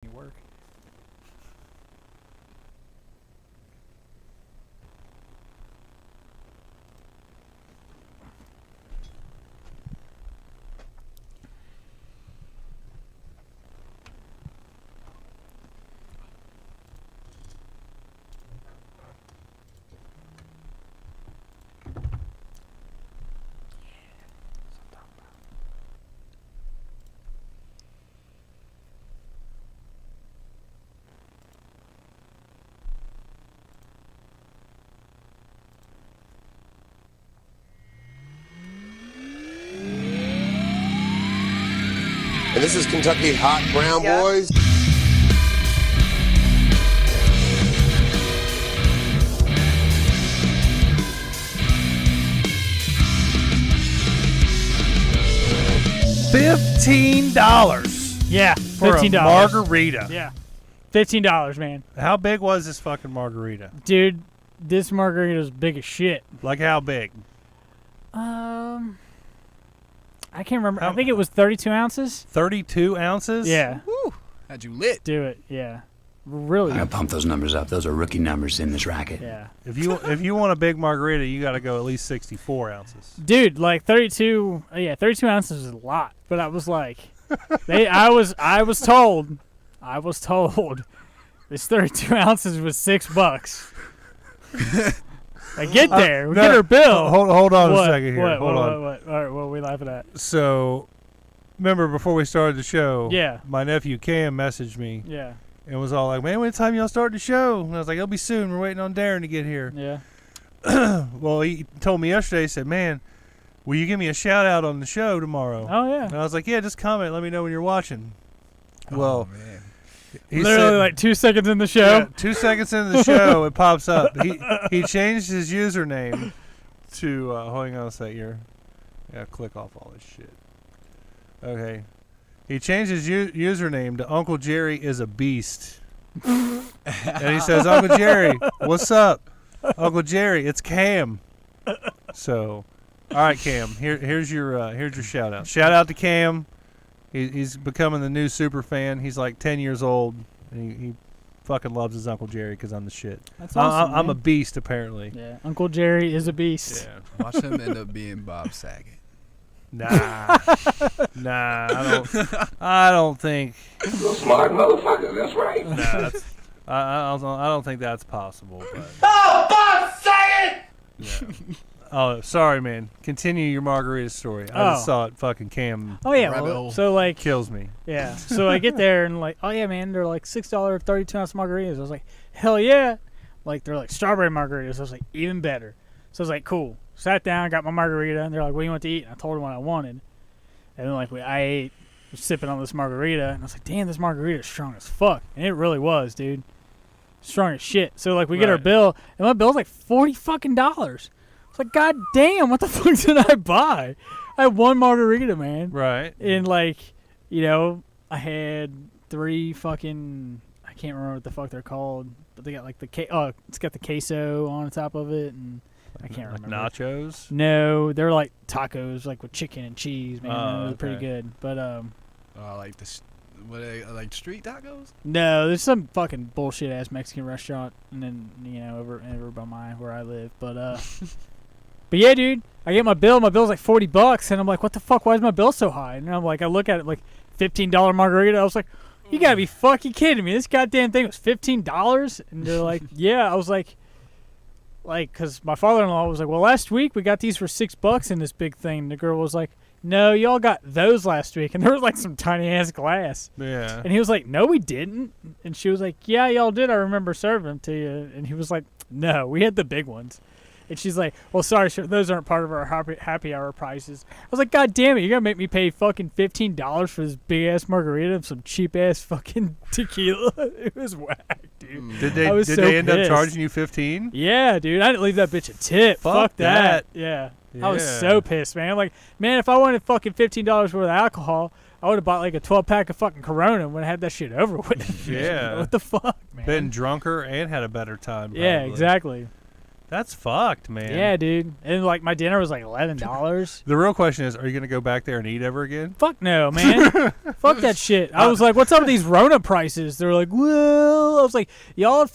work. And this is Kentucky Hot Brown Boys. $15. Yeah, for $15. a margarita. Yeah, $15, man. How big was this fucking margarita? Dude, this margarita is big as shit. Like how big? I can't remember. I think it was 32 ounces. 32 ounces? Yeah. Woo. Had you lit? Do it. Yeah. Really. I gotta pump those numbers up. Those are rookie numbers in this racket. Yeah. If you want a big margarita, you got to go at least 64 ounces. Dude, like 32. Yeah, 32 ounces is a lot. But I was like, I was told, this 32 ounces was $6. I get there. We get our bill. Hold on What? a second here. What? Hold on. What? All right, what are we laughing at? So, remember before we started the show, Yeah. my nephew Cam messaged me Yeah. and was all like, "Man, what time y'all start the show?" And I was like, "It'll be soon. We're waiting on Darren to get here." Yeah. Well, he told me yesterday, he said, "Man, will you give me a shout out on the show tomorrow?" Oh, yeah. And I was like, "Yeah, just comment. Let me know when you're watching." Well, man. he Literally said, like 2 seconds in the show. yeah, 2 seconds into the show, it pops up. He changed his username to hold on a sec here. Yeah, click off all this shit. Okay, he changed his username to Uncle Jerry is a beast, and he says, "Uncle Jerry, what's up, Uncle Jerry? It's Cam." So, all right, Cam. Here's your shout out. Shout out to Cam. He's becoming the new super fan. He's like 10 years old, and he fucking loves his Uncle Jerry because I'm the shit. That's awesome, I'm a man. beast, apparently. Yeah, Uncle Jerry is a beast. Yeah. Watch him end up being Bob Saget. Nah, I don't think. You smart motherfucker, that's right. Nah, I don't think that's possible. But. Oh, Bob Saget! Yeah. Oh, sorry, man. Continue your margarita story. I just saw it. Fucking Cam Oh yeah, Rabbit well, hole. so like kills me. yeah, so I get there and like, oh yeah, man, they're like $6 32 ounce margaritas. I was like, hell yeah, like they're like strawberry margaritas. I was like, even better. So I was like, cool. Sat down, got my margarita, and they're like, what do you want to eat? And I told them what I wanted, and then like I ate, was sipping on this margarita, and I was like, damn, this margarita is strong as fuck, and it really was, dude, strong as shit. So like we get our Right. bill, and my bill's like $40 fucking. It's like, god damn, what the fuck did I buy? I had one margarita, man. Right. And like, you know, I had 3 fucking, I can't remember what the fuck they're called, but they got like it's got the queso on the top of it, and I can't Like remember. nachos. No, they're like tacos, like with chicken and cheese, man. Oh, They're pretty okay. good. But Like what are they, like street tacos? no, there's some fucking bullshit ass Mexican restaurant, and then over by where I live. But but yeah, dude, I get my bill. My bill's like $40, and I'm like, what the fuck? Why is my bill so high? And I'm like, I look at it like $15 margarita. I was like, you gotta be fucking kidding me! This goddamn thing was $15, and they're like, yeah. I was like, because my father-in-law was like, well, last week we got these for $6 in this big thing. And the girl was like, no, y'all got those last week, and there was like some tiny ass glass. Yeah. And he was like, no, we didn't. And she was like, yeah, y'all did. I remember serving them to you. And he was like, no, we had the big ones. And she's like, well, sorry, sir, those aren't part of our happy hour prices. I was like, God damn it, you're going to make me pay fucking $15 for this big-ass margarita and some cheap-ass fucking tequila? It was whack, dude. Did they I was so end up pissed. charging you 15? Yeah, dude, I didn't leave that bitch a tip. Fuck that. Yeah. I was Yeah. so pissed, man. I'm like, man, if I wanted fucking $15 worth of alcohol, I would have bought like a 12-pack of fucking Corona when I had that shit over with. Yeah. What the fuck, man? Been drunker and had a better time. Yeah, probably. exactly. That's fucked, man. Yeah, dude. And like my dinner was like $11. The real question is, are you gonna go back there and eat ever again? Fuck no, man. Fuck that shit. I was like, what's up with these Rona prices? They're like, well, I was like, y'all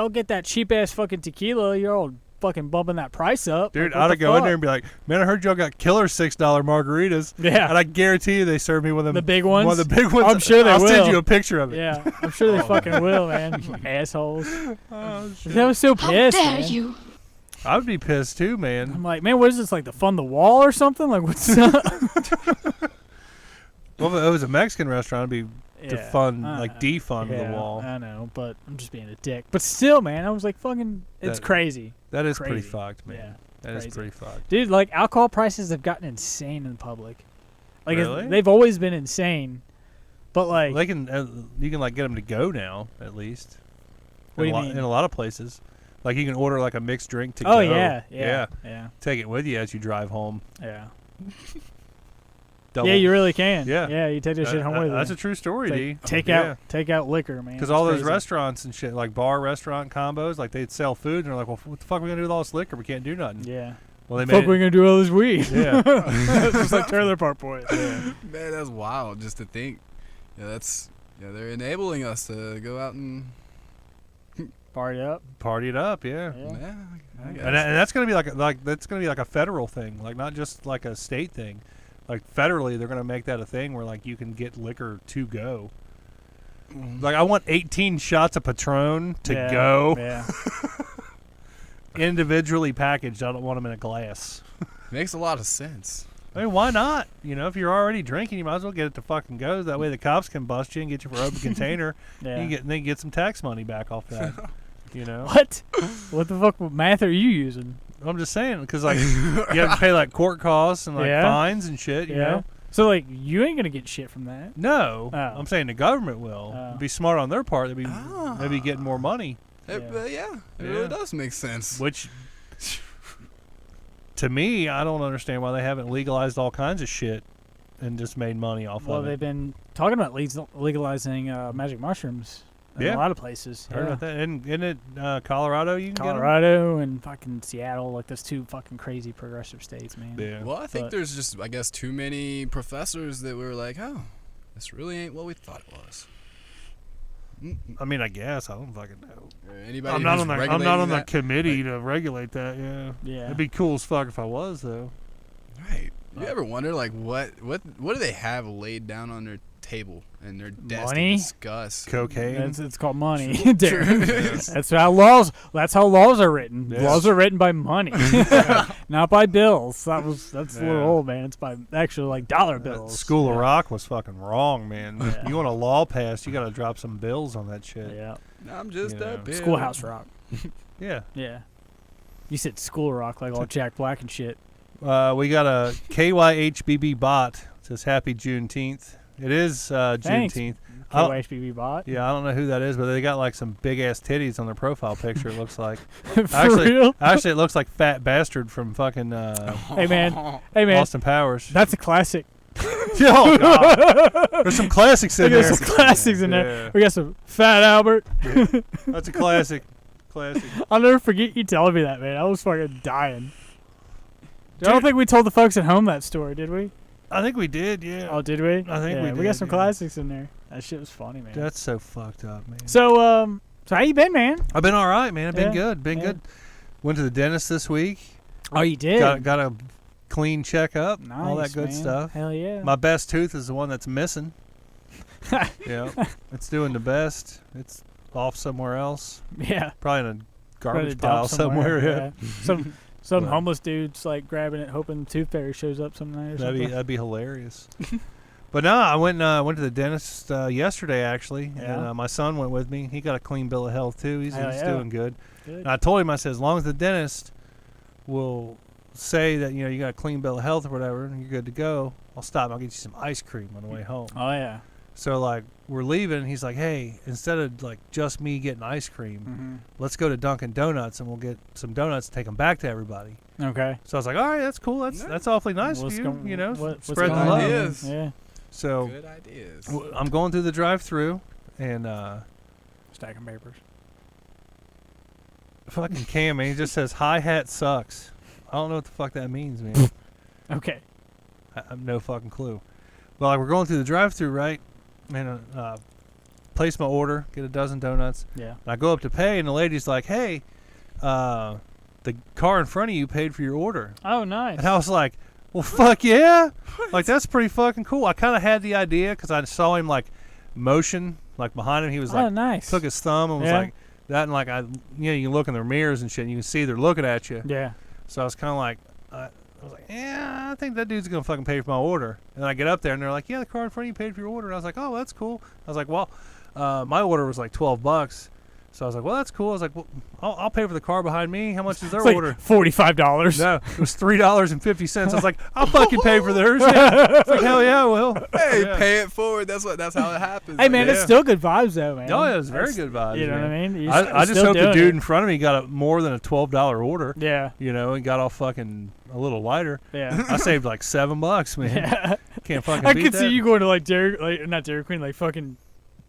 get that cheap ass fucking tequila. You're all fucking bumping that price up. Dude, like, I'd go in there and be like, man, I heard y'all got killer $6 margaritas. Yeah. And I guarantee you they serve me one of them. The big ones? One of the big ones. I'm sure they I'll will. send you a picture of it. Yeah, I'm sure they fucking will, man. Assholes. Oh, shit. I was so pissed, How dare man. you? I would be pissed too, I'm man. like, man, what is this, like the Fund the Wall or something? Like, what's up? Well, if it was a Mexican restaurant, it'd be to fund, like defund yeah, the wall. I know, but I'm just being a dick. But still, man, I was like, fucking, it's crazy. That is pretty Crazy. fucked, man. Yeah. That is crazy. pretty fucked. Dude, like, alcohol prices have gotten insane in public. Like, Really? they've always been insane. But, like, They can, you can like get them to go now, at least. What do you In mean? a lot of places, like you can order like a mixed drink to go. oh, yeah. Take it with you as you drive home. Yeah. Double. Yeah, you really can. Yeah. Yeah, you take that shit home with you. That's a true story, It's D. like, take out liquor, man. Because It's all those crazy. restaurants and shit, like bar restaurant combos, like they'd sell food, and they're like, "Well, what the fuck are we gonna do with all this liquor? We can't do nothing." Yeah. Well, they Fuck, made we gonna do with all this weed? Yeah. It's just like Trailer Park Boys. Man, that's wild just to think. Yeah, they're enabling us to go out and Party up. party it up, yeah. Yeah. yeah, I guess. And that's gonna be that's gonna be like a federal thing, like not just like a state thing. Like federally, they're gonna make that a thing where like you can get liquor to go. Like I want 18 shots of Patron to Yeah, go, Yeah. individually packaged. I don't want them in a glass. Makes a lot of sense. I mean, why not? You know, if you're already drinking, you might as well get it to fucking go. That way, the cops can bust you and get you for open container. Yeah. You can get some tax money back off that. You know, What? What the fuck math are you using? I'm just saying because like you have to pay like court costs and like Yeah. fines and shit. You know. So like you ain't gonna get shit from that. No, Oh. I'm saying the government will. Oh. It'd be smart on their part. They'd be getting more money, It Yeah. it Yeah. really does make sense. which to me, I don't understand why they haven't legalized all kinds of shit and just made money off Well, of they've it. been talking about legalizing magic mushrooms in Yeah. a lot of places. Heard about that? Isn't it Colorado? You can Colorado and fucking Seattle, like those two fucking crazy progressive states, man. get 'em? Yeah. Well, I think But- there's just, I guess, too many professors that were like, oh, this really ain't what we thought it was. I mean, I guess I don't fucking know. Or anybody I'm not who's on the regulating that, committee to regulate that. Yeah. Yeah. It'd be cool as fuck if I was though. Right. You ever wonder, like, what do they have laid down on their table and their desk Money? to discuss? Cocaine. It's called money. That's how laws are written. Yes. Laws are written by money, not by bills. That's a little Yeah. old, man. It's by actual like dollar bills. School of Yeah. Rock was fucking wrong, man. Yeah. You want a law passed, you got to drop some bills on that shit. Yeah. I'm just You know. a bit. Schoolhouse Rock. Yeah. Yeah. You said School Rock like all Jack Black and shit. We got a KYHBB bot. It says Happy Juneteenth. It is Thanks. Juneteenth. I don't- KYHBB bot. Yeah, I don't know who that is, but they got like some big ass titties on their profile picture. It looks like. For Actually, real? actually, it looks like Fat Bastard from fucking Hey man. Hey man. Austin Powers. That's a classic. Oh God! There's some classics in We got there. some classics in there. Yeah. We got some Fat Albert. That's a classic. Classic. I'll never forget you telling me that, man. I was fucking dying. I don't think we told the folks at home that story, did we? I think we did. Yeah. Oh, did we? I think yeah, we We got did, some yeah. classics in there. That shit was funny, man. That's so fucked up, man. So how you been, man? I've been all right, man. I've been Yeah, good. Been yeah. good. Went to the dentist this week. Oh, you did? Got a clean checkup. Nice, all that good man. stuff. Hell yeah. My best tooth is the one that's missing. Yeah, it's doing the best. It's off somewhere else. yeah. Probably in a Probably garbage dump pile somewhere. Yeah. Some But- homeless dude's like grabbing it, hoping the tooth fairy shows up some night or something. That'd be hilarious. But no, I went to the dentist yesterday actually, Yeah. and my son went with me. He got a clean bill of health too. He's Hell yeah. doing good. Good. And I told him, I said, as long as the dentist will say that you got a clean bill of health or whatever, and you're good to go, I'll stop. I'll get you some ice cream on the way home. Oh yeah. So like we're leaving, and he's like, hey, instead of like just me getting ice cream, let's go to Dunkin' Donuts and we'll get some donuts and take them back to everybody. Okay. So I was like, all right, that's cool. That's awfully nice What's of you. going- You know, what's spread the going love. on? Ideas. Yeah. So Good ideas. I'm going through the drive-through, and Stacking papers. fucking Cam, man. He just says hi-hat sucks. I don't know what the fuck that means, man. Okay. I have no fucking clue. Well, like, we're going through the drive-thru, right? And place my order, get a dozen donuts. Yeah. And I go up to pay, and the lady's like, "Hey, the car in front of you paid for your order." Oh, nice. And I was like, "Well, fuck yeah!" Like, that's pretty fucking cool. I kind of had the idea because I saw him like motion, like behind him. He was like, nice. took his thumb and was Yeah. like that, and like you can look in their mirrors and shit, and you can see they're looking at you. Yeah. So I was kind of like, I was like, yeah, I think that dude's gonna fucking pay for my order. And then I get up there and they're like, yeah, the car in front of you paid for your order. And I was like, oh, that's cool. I was like, well, my order was like $12. So I was like, well, that's cool. I was like, well, I'll pay for the car behind me. How much is their It's like order? $45. No, it was $3.50. I was like, I'll fucking pay for theirs. Yeah. It's like, hell yeah, I will. Hey, Yeah. pay it forward. That's how it happens. Hey, man, Yeah. it's still good vibes, though, man. Oh, yeah, it was very That's- good vibes. You know man. what I mean? You're I just still hope the doing dude it. in front of me got more than a $12 order. Yeah. You know, and got all fucking a little lighter. Yeah. I saved like $7, man. Yeah. Can't fucking I beat could that. see you going to not Dairy Queen, like fucking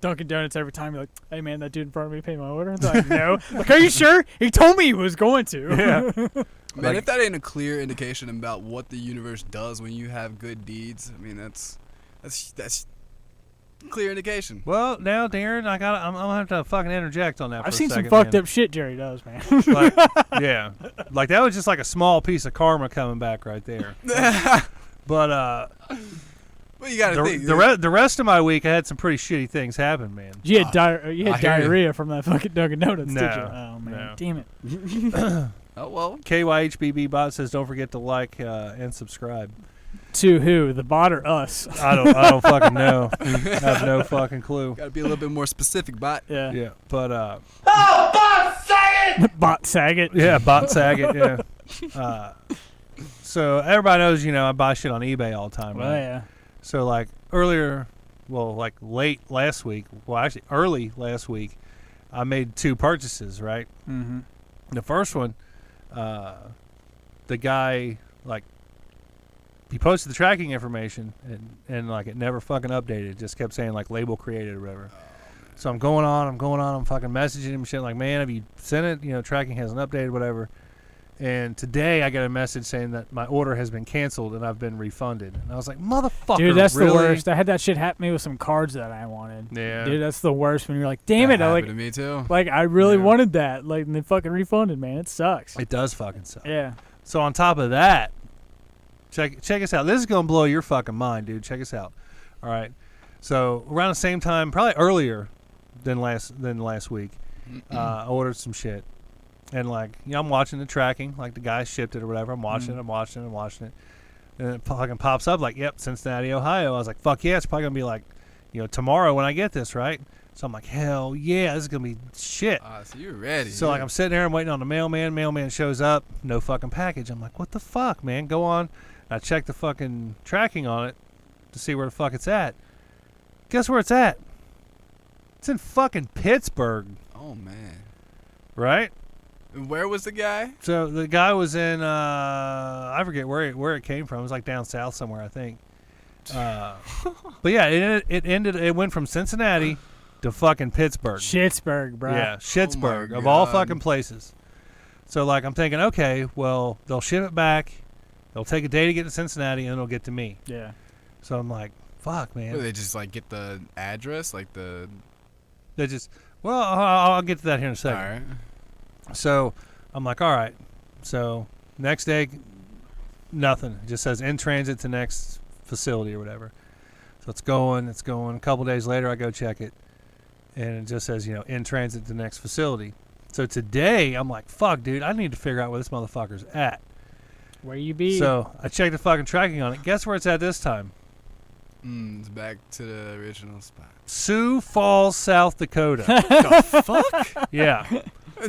Dunkin' Donuts every time. You're like, hey man, that dude in front of me paid my order. It's like, no. Like, are you sure? He told me he was going to. Yeah. Man, Like- if that ain't a clear indication about what the universe does when you have good deeds, I mean that's clear indication. Well, now, Darren, I'm gonna have to fucking interject on that. For I've a seen some second, fucked man. up shit Jerry does, man. Like, yeah, like that was just like a small piece of karma coming back right there. But Well, you gotta think. the rest of my week, I had some pretty shitty things happen, man. You had, I hear you. diarrhea from that fucking Dunkin' Donuts, did you? No, Oh man, no. damn it. Oh well. KYHBB bot says, don't forget to like and subscribe. To who? The bot or us? I don't fucking know. I have no fucking clue. Gotta be a little bit more specific, bot. Yeah. Yeah, but Oh, boss, say it! Bot Saget. yeah, bot Saget. Yeah. So everybody knows, I buy shit on eBay all the time. Well, Right? yeah. So like late last week, well actually early last week, I made 2 purchases, right? Mm-hmm. The first one, the guy, like, he posted the tracking information and like it never fucking updated. It just kept saying like label created or whatever. So I'm going on, I'm fucking messaging him shit like, man, have you sent it? Tracking hasn't updated, whatever. And today I got a message saying that my order has been canceled and I've been refunded. And I was like, motherfucker, Dude, that's really? the worst. I had that shit happen to me with some cards that I wanted. Yeah. Dude, that's the worst when you're like, damn it. That I happened to me too. I really Yeah. wanted that. Like, and they fucking refunded, man. It sucks. It does fucking suck. Yeah. So on top of that, check us out. This is gonna blow your fucking mind, dude. Check us out. All right. So around the same time, probably earlier than last week, I ordered some shit, and I'm watching the tracking, like the guy shipped it or whatever. I'm watching it, and it fucking pops up like, yep, Cincinnati, Ohio. I was like, fuck yeah, it's probably gonna be like, tomorrow when I get this, right? So I'm like, hell yeah, this is gonna be shit. So you're ready. So I'm sitting there, I'm waiting on the mailman. Mailman shows up, no fucking package. I'm like, what the fuck, man? Go on. I check the fucking tracking on it to see where the fuck it's at. Guess where it's at? It's in fucking Pittsburgh, Oh man. right? And where was the guy? So the guy was in I forget where it came from. It was like down south somewhere, I think. But yeah, it went from Cincinnati to fucking Pittsburgh. Shittsburg, bro. Yeah, Schittsburg, my of all God. fucking places. So I'm thinking, okay, well, they'll ship it back. They'll take a day to get to Cincinnati, and it'll get to me. Yeah. So I'm like, fuck, man. What, they just get the address, the. They just, well, I'll get to that here in a All second. right. So I'm like, all right. So next day, nothing. It just says in transit to next facility or whatever. So it's going. A couple days later, I go check it, and it just says, in transit to next facility. So today, I'm like, fuck, dude, I need to figure out where this motherfucker's at. Where you be? So I checked the fucking tracking on it. Guess where it's at this time? It's back to the original spot. Sioux Falls, South Dakota. The fuck? Yeah.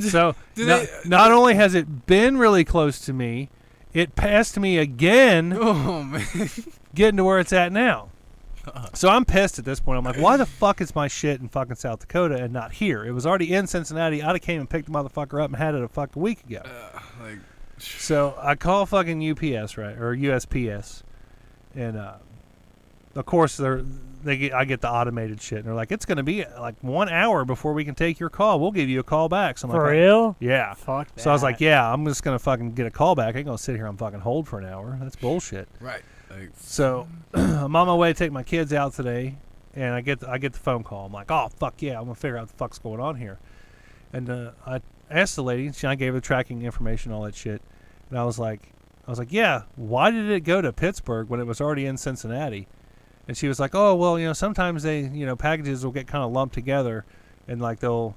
So Do not only has it been really close to me, it passed me again Oh man. getting to where it's at now. So I'm pissed at this point. I'm like, why the fuck is my shit in fucking South Dakota and not here? It was already in Cincinnati. I'd have came and picked the motherfucker up and had it a fucking week ago. So I call fucking UPS, right, or USPS, and of course, I get the automated shit, and they're like, it's going to be like 1 hour before we can take your call. We'll give you a call back. So I'm For like, real? yeah. Fuck that. So I was like, yeah, I'm just going to fucking get a call back. I ain't going to sit here and fucking hold for an hour. That's bullshit. Right. Like, So I'm on my way to take my kids out today, and I get the phone call. I'm like, oh, fuck yeah, I'm going to figure out what the fuck's going on here. And I asked the lady, I gave her tracking information, all that shit, and I was like, yeah, why did it go to Pittsburgh when it was already in Cincinnati? And she was like, oh, well, sometimes they, packages will get kind of lumped together, and like they'll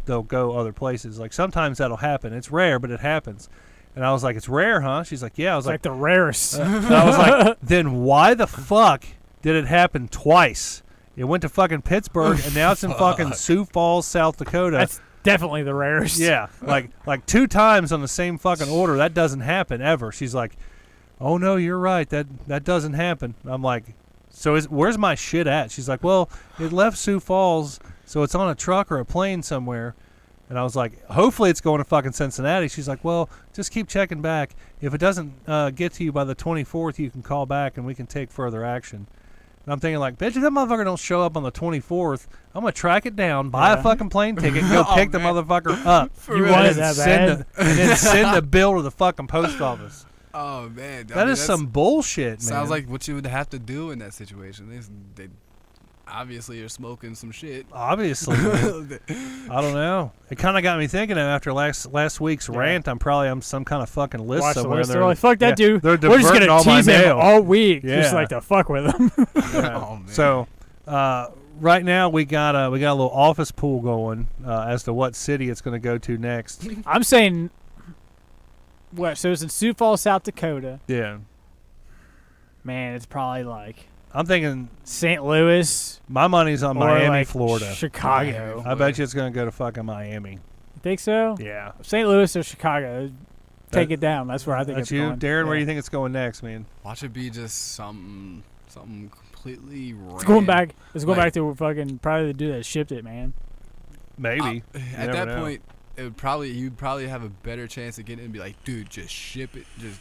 go other places. Like sometimes that'll happen. It's rare, but it happens. And I was like, it's rare, huh? She's like, yeah. I was It's like the rarest. and I was like, then why the fuck did it happen twice? It went to fucking Pittsburgh, and now it's in fucking Sioux Falls, South Dakota. That's definitely the rarest. Yeah, like 2 times on the same fucking order. That doesn't happen ever. She's like, oh no, you're right. That doesn't happen. I'm like, so where's my shit at? She's like, well, it left Sioux Falls, so it's on a truck or a plane somewhere. And I was like, hopefully it's going to fucking Cincinnati. She's like, well, just keep checking back. If it doesn't get to you by the 24th, you can call back and we can take further action. And I'm thinking like, bitch, if that motherfucker don't show up on the 24th, I'm going to track it down, buy a fucking plane ticket, and go pick the motherfucker up. You wanted that bad? And then send the bill to the fucking post office. oh man, That is some bullshit, man. Sounds like what you would have to do in that situation. They obviously are smoking some shit. Obviously. I don't know. It kind of got me thinking after last week's rant, I'm probably on some kind of fucking list Watch the somewhere. list. They're like, fuck that dude. They're We're just diverting going all to my tease him mail. all week. Yeah. Just like to fuck with him. Yeah. Oh, man. So right now we got a little office pool going as to what city it's going to go to next. I'm saying, what? So it's in Sioux Falls, South Dakota. Yeah. Man, it's probably like I'm thinking St. Louis my money's on or Miami, like Florida. Chicago. I bet you it's going to go to fucking Miami. You think so? Yeah. St. Louis or Chicago. Take it down. That's where I think That's it's you, going. Darren. Where do Yeah. you think it's going next, man? Watch it be just something completely random. It's going back. It's going Like- back to fucking probably the dude that shipped it, man. Maybe. At never that know. point, you'd probably have a better chance of getting it and be like, dude, just ship it. Just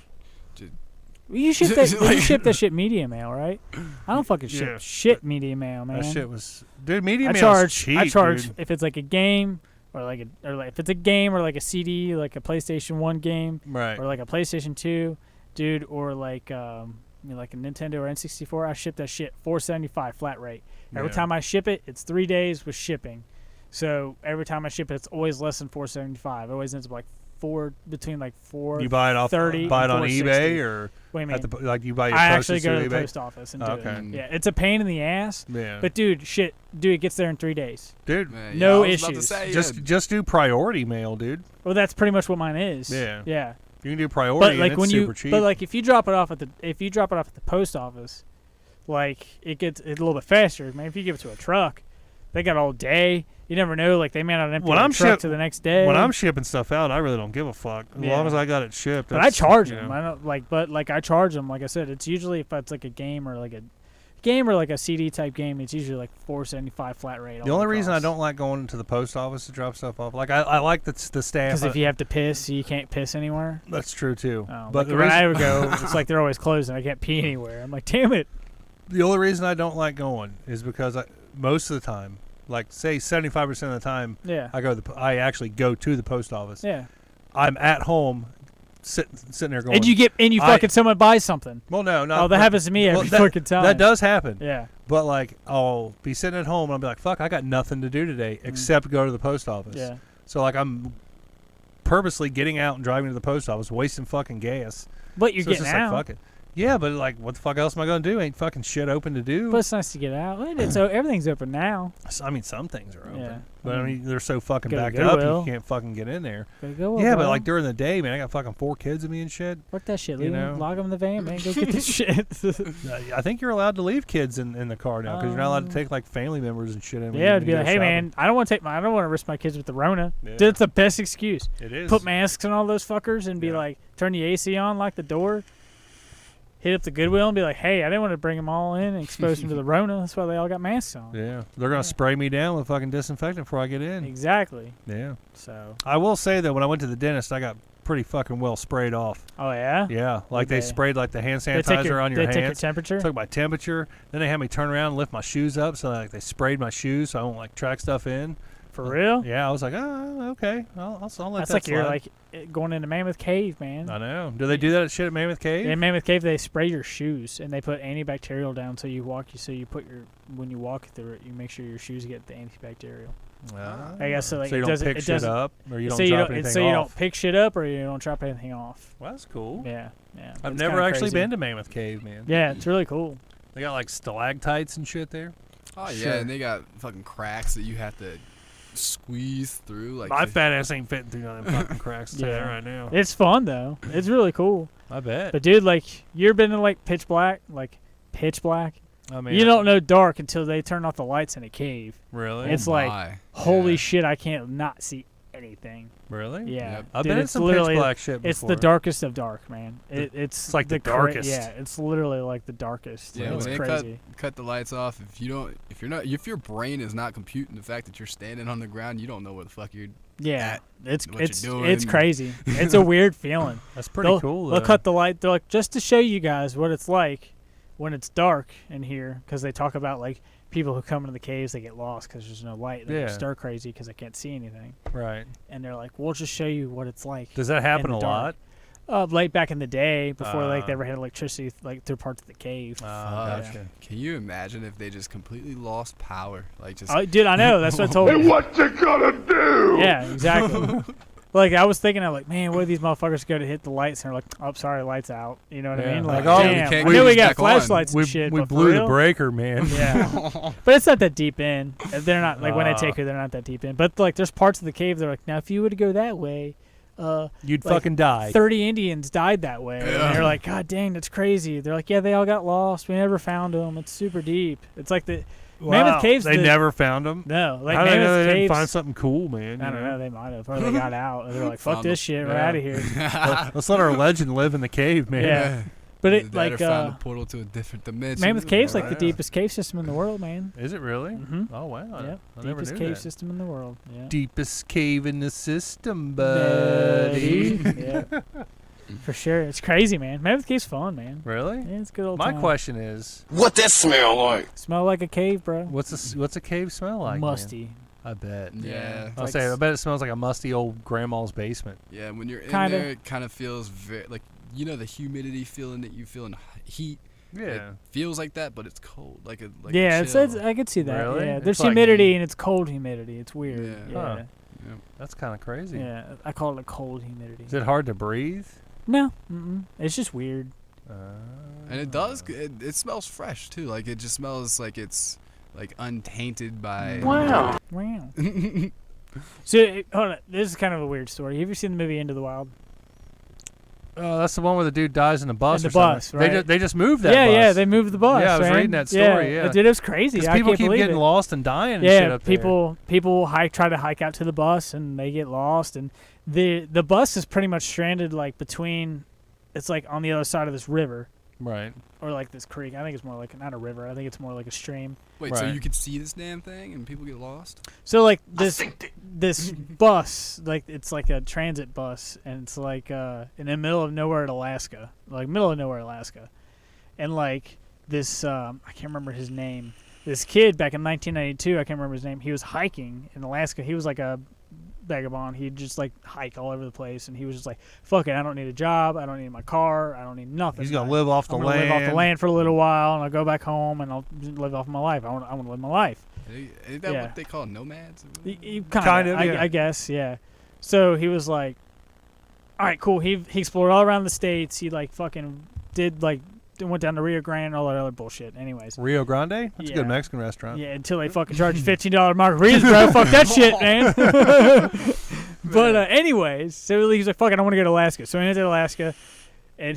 Well, you ship that. Like- You ship that shit media mail, right? I don't fucking ship Yeah. shit media mail, man. That shit was, dude. Media I mail's charge. cheap, I charge dude. if it's like a game or like if it's a game or like a CD, like a PlayStation 1 game Right. or like a PlayStation 2, dude, or like like a Nintendo or N64. I ship that shit $4.75 flat rate. Every Yeah. time I ship it, it's 3 days with shipping. So every time I ship it, it's always less than $4.75. It always ends up like between like You buy it off 30 buy it and on $4.60. eBay or What do you mean? at the like you buy your I actually postage go to through the eBay? post office and do Okay. it. Yeah, it's a pain in the ass. Yeah. But dude, it gets there in 3 days. Dude, man, No I was about to issues. say, just do priority mail, dude. Well, that's pretty much what mine is. Yeah. Yeah. You can do priority, But and like it's when super cheap. but like if you drop it off at the post office, like it gets a little bit faster. Man, if you give it to a truck, they got all day. You never know. Like they may not empty When the I'm truck ship- to the next day. when I'm shipping stuff out, I really don't give a fuck as Yeah. long as I got it shipped. but I that's, charge you them. know. I don't but I charge them. Like I said, it's usually if it's like a game or like a CD type game, it's usually like $4.75 flat rate. The only reason I don't like going to the post office to drop stuff off, like I like the staff. because if you have to piss, you can't piss anywhere. That's true too. But But the when I reason, would go, it's like they're always closing. I can't pee anywhere. I'm like, damn it. the only reason I don't like going is because most of the time, like say 75% of the time, Yeah. I actually go to the post office. Yeah. I'm at home, sitting there going. And you fucking someone buys something. Well, no, not. Oh, that happens to me every that, fucking time. That does happen. Yeah. But like, I'll be sitting at home and I'll be like, "Fuck, I got nothing to do today except go to the post office." Yeah. So like, I'm purposely getting out and driving to the post office, wasting fucking gas. But you're So it's getting just out. like, fuck it. Yeah, but like, what the fuck else am I gonna do? Ain't fucking shit open to do. But it's nice to get out. So everything's open now. I mean, some things are open, Yeah. but I mean, they're so fucking Go to backed up, Goodwill. you can't fucking get in there. Gotta go. Yeah, but bro. like during the day, man, I got fucking 4 kids with me and shit. Fuck that shit. you Leave know. them, log them in the van, man. Go get this shit. I think you're allowed to leave kids in the car now because you're not allowed to take like family members and shit in. when Yeah, you it'd be go like, hey shopping. man, I don't want to risk my kids with the Rona. Yeah. Dude, it's the best excuse. It is. Put masks on all those fuckers and be Yeah. like, turn the AC on, lock the door, hit up the Goodwill and be like, hey, I didn't want to bring them all in and expose them to the Rona. That's why they all got masks on. Yeah, they're gonna spray me down with fucking disinfectant before I get in. Exactly. Yeah, So I will say that when I went to the dentist, I got pretty fucking well sprayed off. Oh yeah. Yeah, like they Okay. sprayed like the hand They take sanitizer on your they take your hands. temperature. Took my temperature. Then they had me turn around and lift my shoes up, so like they sprayed my shoes, so I won't like track stuff in. For real? Yeah, I was like, oh, okay, I'll let That's that like you're slide. like going into Mammoth Cave, man. I know. Do they do that shit at Mammoth Cave? In Mammoth Cave, they spray your shoes and they put antibacterial down so you put your when you walk through it, you make sure your shoes get the antibacterial. I guess so. Like so you it don't doesn't. pick It shit doesn't. up, or you don't so drop anything so you don't off. pick shit up or you don't drop anything off. Well, that's cool. Yeah. I've It's never kinda actually crazy. been to Mammoth Cave, man. Yeah, it's really cool. They got like stalactites and shit there. Oh yeah, Sure. and they got fucking cracks that you have to squeeze through. Like My fat ass ain't fitting through none of them fucking cracks Yeah. there right now. It's fun though. It's really cool. I bet. But dude, like you ever been in like pitch black? I mean, You don't know dark until they turn off the lights in a cave. really. It's like, holy shit, I can't not see anything. Really? Yeah. Yep. I've Dude, been in it's some pitch literally- black shit before. It's the darkest of dark, man. It's like the darkest. Yeah, it's literally like the darkest. Yeah, it's when they crazy. cut the lights off, if your brain is not computing the fact that you're standing on the ground, you don't know where the fuck you're. Yeah, it's what you're doing. it's crazy. It's a weird feeling. That's pretty cool. They'll though. cut the light. They're like, just to show you guys what it's like when it's dark in here, because they talk about like people who come into the caves, they get lost because there's no light. They're Yeah. stir crazy because they can't see anything. Right. And they're like, we'll just show you what it's like. Does that happen in a the lot? dark. Late back in the day, before like they Uh. ever had electricity, like through parts of the cave. Gotcha. Can you imagine if they just completely lost power? Like just. Oh, dude, I know. That's what I told you. What you gonna do? Yeah, exactly. Like I was thinking, I'm like, man, what if these motherfuckers go to hit the lights and they're like, oh, sorry, lights out. You know what I Yeah. mean? Like, Like, oh, damn. we can't I get know we these got back on. flashlights We and shit. we but for blew the real? breaker, man. Yeah, but it's not that deep in. They're not like when they Ah. take her, they're not that deep in. But like, there's parts of the cave. They're like, now if you were to go that way, You'd like, fucking die. 30 Indians died that way. Yeah. And they're like, God dang, that's crazy. They're like, yeah, they all got lost. We never found them. It's super deep. It's like the Mammoth Cave's They the- never found them. no, like How do they know Mammoth they didn't Caves. find something cool, man? I you don't know. They might have, or they got out. And they're like, fuck Found this them. shit. We're Yeah. out of here. Let's let our legend live in the cave, man. Yeah. But it That like or found a portal to a different dimension. Mammoth Cave's like the Wow. deepest cave system in the world, man. Is it really? Mhm. Oh wow. Yep. I never Deepest knew cave that. system in the world. Yeah. Deepest cave in the system, buddy. Yeah. For sure. It's crazy, man. Mammoth Cave's fun, man. Really? Yeah, it's a good old My time. question is, What that smell like? Smell like a cave, bro. what's a cave smell like? man? Musty. I bet. Yeah. I'll Like say, I s- bet it smells like a musty old grandma's basement. Yeah, when you're in Kinda. there, it kind of feels very like the humidity feeling that you feel in heat. Yeah. It feels like that, but it's cold. Like a yeah, a it's chill. I could see that. Really? Yeah. It's There's like- humidity and it's cold humidity. It's weird. Yeah. Yeah. Huh. That's kind of crazy. Yeah. I call it a cold humidity. Is it hard to breathe? No. It's just weird. And it does. It smells fresh too. Like it just smells like it's like untainted by. Wow. So, hold on. This is kind of a weird story. Have you seen the movie Into the Wild? Oh, that's the one where the dude dies in the bus. In the or something. bus, right? They just moved that. Yeah, bus. yeah. They moved the bus. Yeah, I was man. reading that story, yeah. Dude, it was crazy. Because I people can't keep believe getting it. lost and dying and shit Yeah, up there. people try to hike out to the bus and they get lost, and the bus is pretty much stranded like between. It's like on the other side of this river Right. or like this creek. I think it's more like not a river. I think it's more like a stream. Wait, so Right. you could see this damn thing and people get lost? So like this bus, like it's like a transit bus, and it's like in the middle of nowhere in Alaska, and like this I can't remember his name. This kid back in 1992, I can't remember his name. He was hiking in Alaska. He was like a vagabond. He'd just like hike all over the place, and he was just like, "Fuck it, I don't need a job. I don't need my car. I don't need nothing. He's gonna live off the I'm gonna land. live off the land for a little while, and I'll go back home and I'll live off my life. I want to live my life." Is that Yeah. what they call nomads? Kind of, yeah. I guess, yeah. So he was like, all right, cool. He explored all around the states. He like fucking went down to Rio Grande and all that other bullshit. Anyways, Rio Grande? That's a Yeah. good Mexican restaurant. yeah, until they fucking charge you $15 margaritas, bro. Fuck that shit, man. But anyways, so he's like, fuck it, I want to go to Alaska. So he went to Alaska, and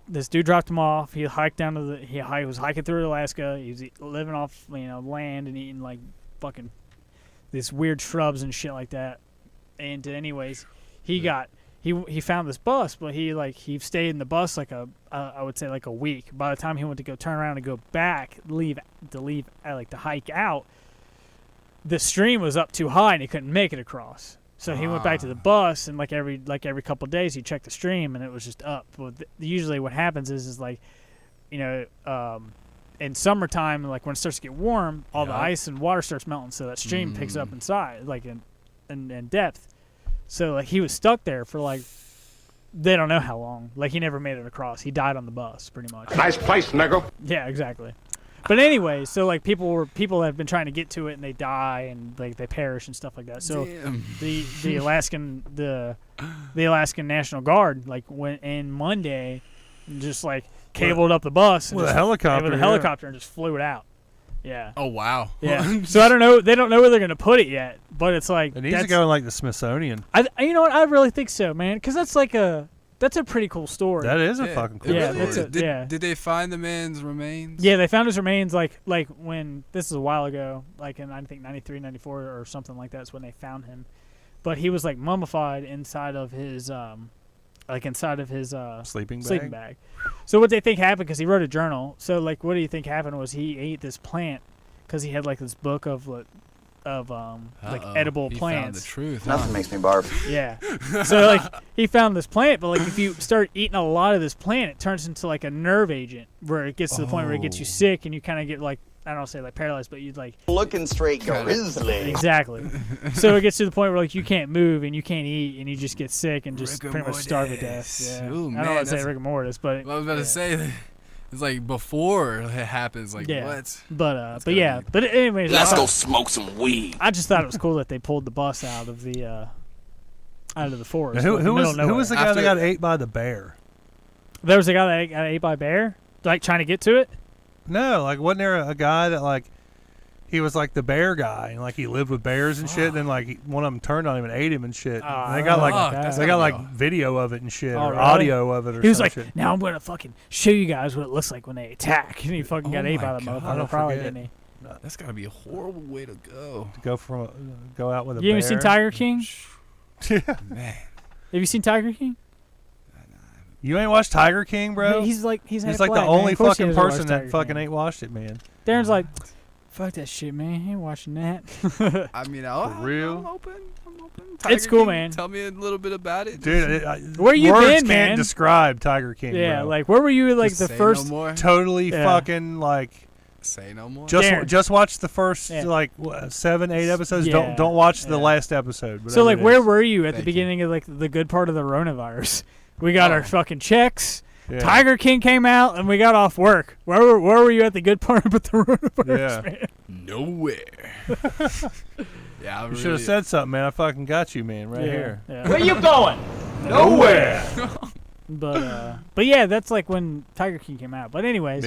this dude dropped him off. He hiked down to he was hiking through Alaska. He was living off land and eating like fucking these weird shrubs and shit like that. And anyways, he found this bus, but he stayed in the bus like I would say like a week. By the time he went to go turn around and go back, to hike out, the stream was up too high and he couldn't make it across. So he went back to the bus, and like every couple of days, he checked the stream, and it was just up. Well, usually what happens is like, you know, in summertime, like when it starts to get warm, all the ice and water starts melting, so that stream picks up inside, like in depth. So like he was stuck there for like, they don't know how long. Like he never made it across. He died on the bus, pretty much. Nice place, nigga. Yeah, exactly. But anyway, so like people have been trying to get to it, and they die, and like they perish and stuff like that. So the Alaskan National Guard like went in Monday, and just like cabled up the bus with a helicopter, and just flew it out. Yeah. Oh wow. Yeah. So I don't know. They don't know where they're gonna put it yet, but it's like it needs to go in like the Smithsonian. You know what? I really think so, man, because that's a pretty cool story. That is a fucking cool story. Did they find the man's remains? Yeah, they found his remains like when this is a while ago, like in I think 93, 94 or something like that is when they found him. But he was like mummified inside of his sleeping bag. So what they think happened, because he wrote a journal. So like what do you think happened was he ate this plant because he had like this book of like edible plants. Found the truth. Nothing makes me barf. Yeah. So like he found this plant, but like if you start eating a lot of this plant, it turns into like a nerve agent where it gets to the point where it gets you sick, and you kind of get like, I don't say like paralyzed, but you'd like looking straight grizzly. Exactly. So it gets to the point where like you can't move and you can't eat, and you just get sick and just pretty much starve to death. Yeah. Ooh, I don't want to say rigor mortis, but I was about to say. It's like before it happens, like what? But anyways, Let's go smoke some weed. I just thought it was cool that they pulled the bus out of the forest. Who was the guy that got ate by the bear? There was a guy that got ate by a bear, like trying to get to it. No, like wasn't there a guy that like he was like the bear guy, and like he lived with bears and shit. And then like one of them turned on him and ate him and shit. And they got like video of it and shit, or audio of it. Or he was like, shit. "Now I'm gonna fucking show you guys what it looks like when they attack." And he fucking got ate by the motherfucker. Probably didn't he? No, that's gotta be a horrible way to go. To go out with a bear. You ever seen Tiger King? Yeah, man. Have you seen Tiger King? You ain't watched Tiger King, bro? He's like the only fucking person that fucking ain't watched it, man. Darren's like, fuck that shit, man. I ain't watching that. I mean, For real? I'm open. It's cool, man. Tell me a little bit about it. Dude, where you words been, man? Can't describe Tiger King, Yeah, bro. like, where were you, like, Just the first... No more. Totally fucking, like... Say no more. Just watch the first, like, 7, 8 episodes. Yeah. Don't watch the last episode. So, like, where were you at the beginning of, like, the good part of the coronavirus? We got our fucking checks. Yeah. Tiger King came out, and we got off work. Where were you at the good part of the coronavirus, man? Nowhere. Yeah, you should have said something, man. I fucking got you, man, right here. Yeah. Where you going? Nowhere. But yeah, that's like when Tiger King came out. But anyways,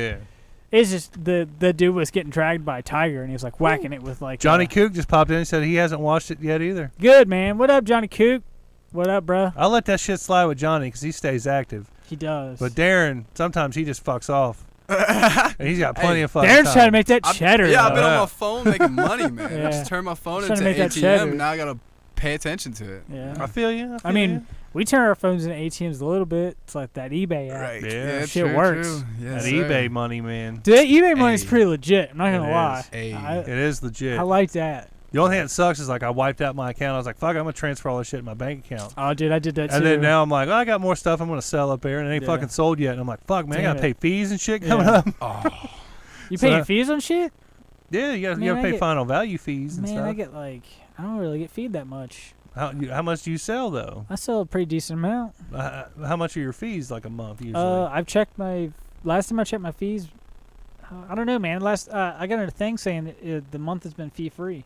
it's just the dude was getting dragged by a tiger, and he was like whacking it with like Johnny Kook just popped in and said he hasn't watched it yet either. Good, man. What up, Johnny Kook? What up, bro? I'll let that shit slide with Johnny because he stays active. He does. But Darren, sometimes he just fucks off. And he's got plenty of fucking Darren's time. trying to make that cheddar. I've been on my phone making money, man. Yeah. I just turned my phone Trying into to make ATM, and now I gotta pay attention to it. Yeah. I feel you. I mean, we turn our phones into ATMs a little bit. It's like that eBay app. Right. Yeah, shit works. True. Yes, that eBay money, man. Dude, that eBay money's pretty legit. I'm not gonna lie. It is legit. I like that. The only thing that sucks is like I wiped out my account. I was like, fuck, I'm gonna transfer all this shit in my bank account. Oh, dude, I did that too. And then now I'm like, I got more stuff I'm gonna sell up there, and it ain't fucking sold yet. And I'm like, fuck, man, I gotta pay fees and shit coming up. Oh. You paying fees on shit? Yeah, you gotta pay final value fees and stuff. Man, I get like, I don't really get feed that much. How much do you sell though? I sell a pretty decent amount. How much are your fees like a month usually? I've checked last time I checked my fees. I don't know, man. I got a thing saying that the month has been fee free.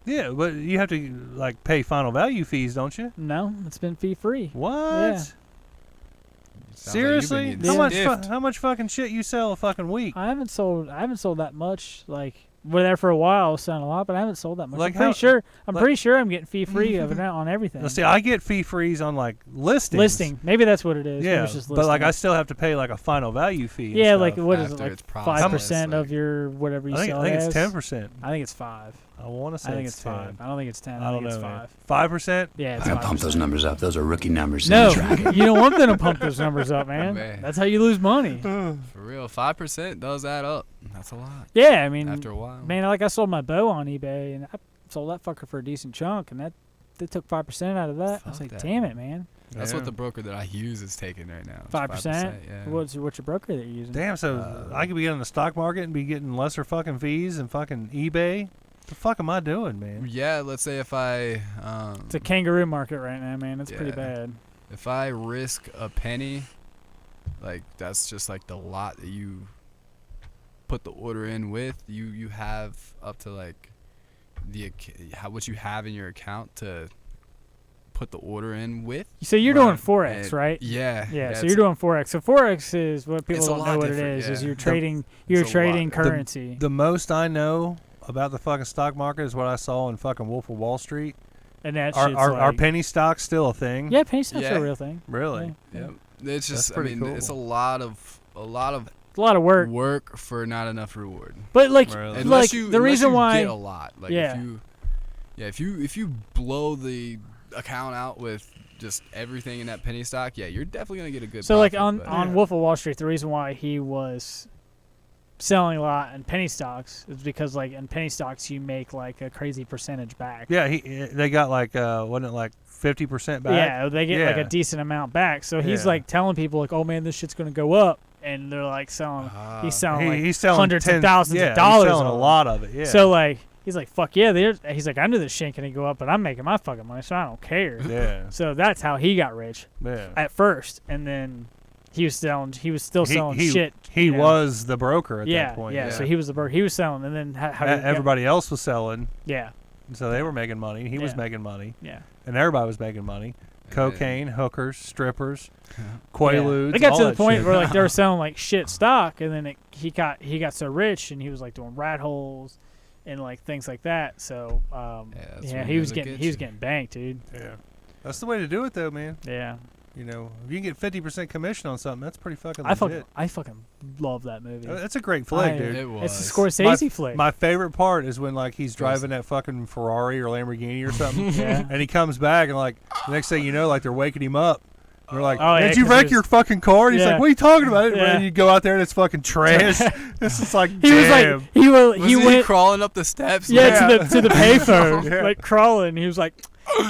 Yeah, but you have to like pay final value fees, don't you? No, it's been fee free. What? Yeah. Seriously? How much fucking shit you sell a fucking week? I haven't sold that much. Like, we're there for a while, selling a lot, but I haven't sold that much. Like I'm pretty sure I'm getting fee free of it on everything. Let's see, I get fee frees on like listings. Listing, maybe that's what it is. Yeah, it's just but like I still have to pay like a final value fee. Yeah, and like stuff. what is it, like 5% of your whatever you sell? I think it's 10%. I think it's 5. I want to say I think it's 5. I don't think it's 10. I think it's 5. 5%? Yeah, it's I gotta pump those numbers up. Those are rookie numbers. No, in this racket. you don't want them to pump those numbers up, man. That's how you lose money. For real, 5% does add up. That's a lot. Yeah, I mean, after a while, man, like I sold my bow on eBay, and I sold that fucker for a decent chunk, and that they took 5% out of that. I was Fuck like, that. damn it, man. That's Yeah. what the broker that I use is taking right now. It's 5%. Yeah. What's your broker that you're using? Damn, so I could be getting the stock market and be getting lesser fucking fees and fucking eBay. What the fuck am I doing, man? Yeah, let's say if I It's a kangaroo market right now, man. It's pretty Yeah. bad. if I risk a penny, like that's just like the lot that you put the order in with. You have up to like what you have in your account to put the order in with. So you're Right. doing Forex, And- right? Yeah. Yeah, so it's- you're doing Forex. So Forex is what people It's a don't lot know what it different, is. Is yeah. you're The- trading it's a lot. currency. The most I know about the fucking stock market is what I saw in fucking Wolf of Wall Street. and that Are shit's are like, penny stocks still a thing? yeah, penny stocks Yeah. are a real thing. Really? Yeah. Yeah. It's just pretty it's a cool. lot of It's a lot of work. work for not enough reward. But like, Really? Unless you the reason unless you why get a lot. Like Yeah. if you blow the account out with just everything in that penny stock, yeah, you're definitely gonna get a good so like profit, on but- Wolf of Wall Street, the reason why he was selling a lot in penny stocks is because like in penny stocks you make like a crazy percentage back. Yeah, they got like wasn't it like 50% back? Yeah, they get like Yeah. a decent amount back. So he's Yeah. like telling people like, "Oh man, this shit's gonna go up," and they're like selling. He's selling like he's selling hundreds of thousands yeah, of dollars. He's selling a of it. lot of it. Yeah. So like he's like, "Fuck yeah!" He's like, "I knew this shit ain't gonna go up, but I'm making my fucking money, so I don't care." yeah, So that's how he got rich yeah. at first, and then he was still selling he, shit. He you know. was the broker at yeah, that point. yeah. So he was the broker. He was selling, and then how he got- Everybody else was selling, yeah, so they were making money. He was Yeah. making money, yeah. and everybody was making money. Yeah. Cocaine, hookers, strippers, Yeah. quaaludes. They got all to the that point shit. where like they were selling like shit stock, and then he got so rich, and he was like doing rat holes, and like things like that. So that's yeah, when he was it'll getting get you. banked, dude. Yeah, that's the way to do it, though, man. Yeah, You know, if you can get 50% commission on something, that's pretty fucking I legit. fucking love that movie. That's a great flick, I- dude. It was. It's a Scorsese flick. My favorite part is when like he's driving that fucking Ferrari or Lamborghini or something, Yeah. and he comes back and like the next thing you know, like they're waking him up. They're like, Oh, yeah, "Did you 'cause wreck it your was- fucking car?" And he's Yeah. like, "What are you talking about?" Yeah. And you go out there and it's fucking trash. This is like, He was damn. like he Was he went crawling up the steps? yeah, Yeah. to the payphone Yeah. like crawling. He was like.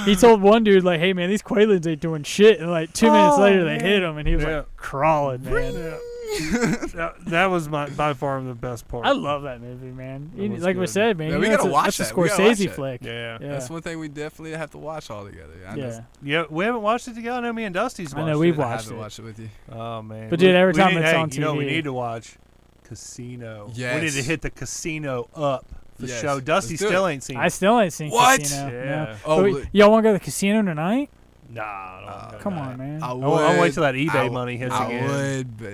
He told one dude like, "Hey man, these Quaaludes ain't doing shit." And like 2 minutes Oh, later, they man. hit him, and he was Yeah. like crawling, man. that was by far the best part. I love that movie, man. That was like we good. said, man. Yeah, you we know, gotta watch that's that. a We gotta watch Scorsese that. flick. Yeah. Yeah. That's one thing we definitely have to watch all together. Yeah, we haven't watched it together. I know me and Dusty's I watched know we've it. I watched haven't it. watched it with you. Oh man. But, dude, every time need- it's hey, on you know what we TV. need to watch Casino. We need to Yes. hit the Casino up for Yes. show. Dusty Let's do still it. ain't seen I it. still ain't seen What? Casino. Yeah. No. Oh, But look. y'all want to go to the casino tonight? Nah, I don't know Come that. on, man. I'll wait till that eBay money hits I again. would, but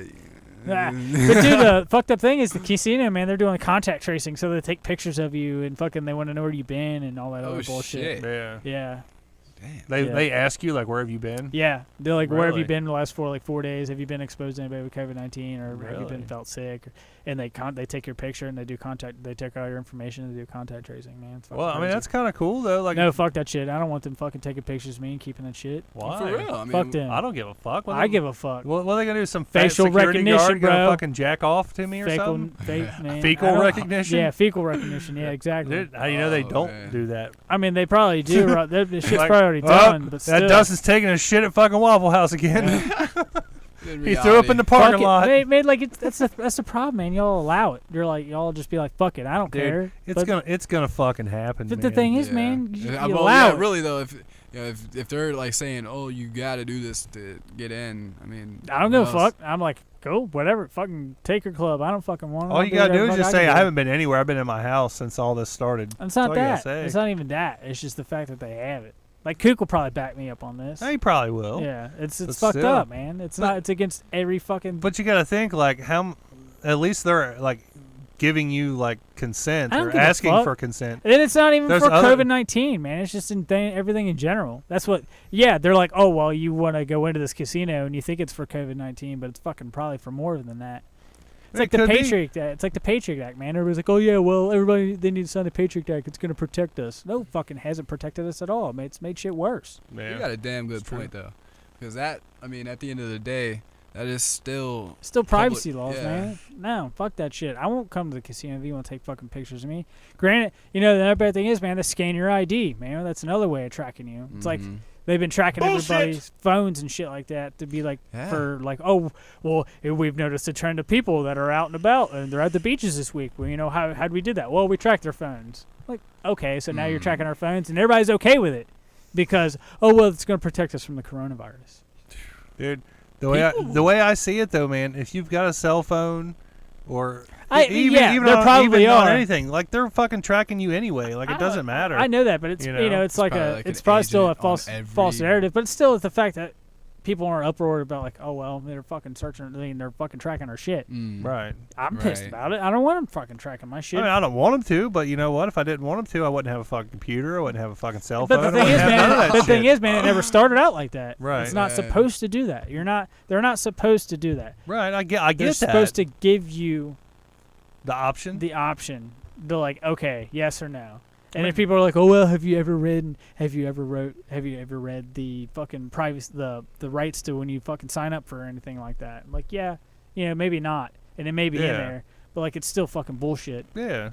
Nah. But dude, the fucked up thing is the casino, man. They're doing contact tracing, so they take pictures of you and fucking they want to know where you've been and all that Oh, other bullshit. shit. Yeah. Yeah, damn. They ask you like, where have you been? yeah. They're like, where have you Really? been in the last 4 days? Have you been exposed to anybody with COVID-19, or have you been Really? felt sick? And they take your picture and they do contact. They take all your information and they do contact tracing, man. It's fucking Well, I mean crazy. that's kind of cool though. Like, no, fuck that shit. I don't want them fucking taking pictures of me and keeping that shit. why? For real. I mean, Fuck them. I don't give a fuck. I give a fuck. What are they gonna do? Some Facial fat security recognition, guard gonna bro. fucking jack off to me or something? Man. Fecal I don't- recognition? Yeah, fecal recognition. Yeah, exactly. Dude, how do you know they Oh, don't man. do that? I mean, they probably do. Right? That shit's Like, probably already oh, done. But that still. Dustin's taking a shit at fucking Waffle House again. in He threw up in the Fuck parking it. lot. Made like that's the problem, man. Y'all allow it. You're like y'all just be like, fuck it, I don't Dude, care. It's gonna fucking happen. But the man. thing is, man, you Yeah, you well, allow yeah, it. really though, if they're like saying, "Oh, you got to do this to get in," I mean, I don't give a who knows? fuck. I'm like, cool, whatever. Fucking take your club. I don't fucking want it. all I'll you gotta do whatever is fuck just I say, can "I do." haven't been anywhere. I've been in my house since all this started." It's not all you gotta that. say. It's not even that. It's just the fact that they have it. Like Kook will probably back me up on this. He probably will. Yeah, it's But fucked still. up, man. It's not. It's against every fucking. But you gotta think like how. At least they're like giving you like consent I don't or give a asking fuck. for consent. And it's not even There's for other- COVID-19, man. It's just in everything in general. That's what. Yeah, they're like, oh well, you want to go into this casino and you think it's for COVID-19, but it's fucking probably for more than that. It's like the could be. Patriot Act. It's like the Patriot Act, man. Everybody's like, oh yeah, well, everybody they need to sign the Patriot Act. It's gonna protect us. No, fucking hasn't protected us at all. It's made shit worse. You got a damn good It's true. point though, because that, I mean, at the end of the day, That is still privacy public- laws, yeah. man. No, fuck that shit. I won't come to the casino if you want to take fucking pictures of me. Granted, the other bad thing is, man, they scan your ID, man. That's another way of tracking you. It's like they've been tracking everybody's phones and shit like that to be like for like, oh, well, we've noticed a trend of people that are out and about and they're at the beaches this week. Well, how'd we do that? Well, we tracked their phones. Like, okay, so now you're tracking our phones and everybody's okay with it because, oh, well, it's going to protect us from the coronavirus. Dude, the way I see it though, man, if you've got a cell phone or even there probably on are anything, like they're fucking tracking you anyway. Like it doesn't matter. I know that, but it's it's like it's probably still a an false agent on narrative, but it's still the fact that people are uproar about like, oh well, they're fucking searching, they're fucking tracking our shit. Right. I'm pissed about it. I don't want them fucking tracking my shit. I mean, I don't want them to, but you know what? If I didn't want them to, I wouldn't have a fucking computer. I wouldn't have a fucking cell phone. But the thing is, man, it never started out like that. Right. It's not supposed to do that. They're not supposed to do that. Right. I get that. They're supposed to give you the option. They're like, okay, yes or no. And if people are like, oh well, have you ever read the fucking privacy, the rights to when you fucking sign up for anything like that? Like, yeah, maybe not, and it may be in there, but like it's still fucking bullshit. Yeah.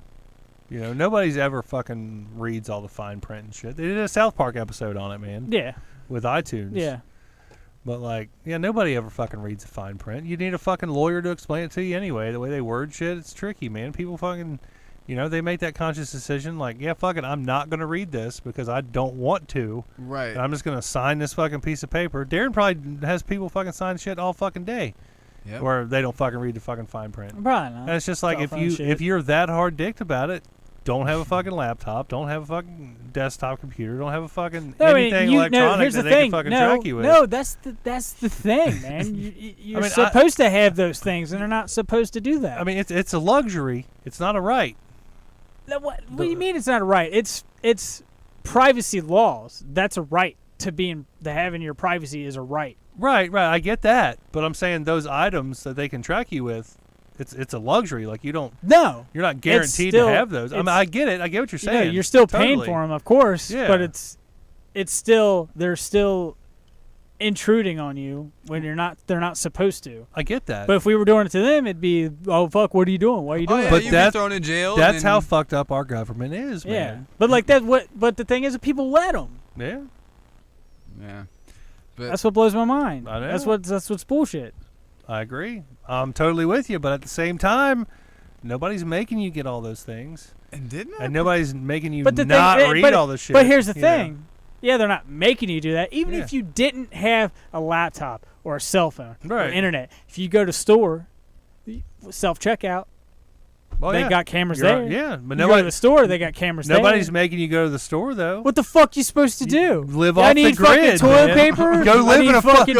Nobody's ever fucking reads all the fine print and shit. They did a South Park episode on it, man. Yeah. With iTunes. Yeah. But like, nobody ever fucking reads the fine print. You need a fucking lawyer to explain it to you anyway. The way they word shit, it's tricky, man. People fucking, they make that conscious decision like, yeah, fuck it, I'm not going to read this because I don't want to. Right. And I'm just going to sign this fucking piece of paper. Darren probably has people fucking sign shit all fucking day. Yep. Where they don't fucking read the fucking fine print. Probably not. And it's just like, if you're that hard-dicked about it, don't have a fucking laptop. Don't have a fucking desktop computer. Don't have a fucking anything electronic that they can fucking track you with. No, that's the thing, man. You're supposed to have those things, and they're not supposed to do that. I mean, it's a luxury. It's not a right. What do you mean it's not a right? It's privacy laws. That's a right to having your privacy is a right. Right. I get that, but I'm saying those items that they can track you with. It's a luxury. Like you don't. No. You're not guaranteed to have those. I mean, I get it. I get what you're saying. You're still paying for them, of course. Yeah. But they're still intruding on you when they're not supposed to. I get that. But if we were doing it to them, it'd be, oh fuck, what are you doing? Why are you doing that? But you'd be thrown in jail. That's how fucked up our government is, man. Yeah. But like that. But the thing is, that people let them. Yeah. Yeah. But that's what blows my mind. I know. That's what's bullshit. I agree. I'm totally with you, but at the same time, nobody's making you get all those things. And nobody's making you read all this shit. But here's the thing. Yeah, they're not making you do that. Even if you didn't have a laptop or a cell phone or internet, if you go to store, self-checkout, they got cameras there. Yeah, but you go to the store, they got cameras there. Nobody's making you go to the store, though. What the fuck you supposed to do? Live off the grid, I need fucking toilet paper. Go live in a fucking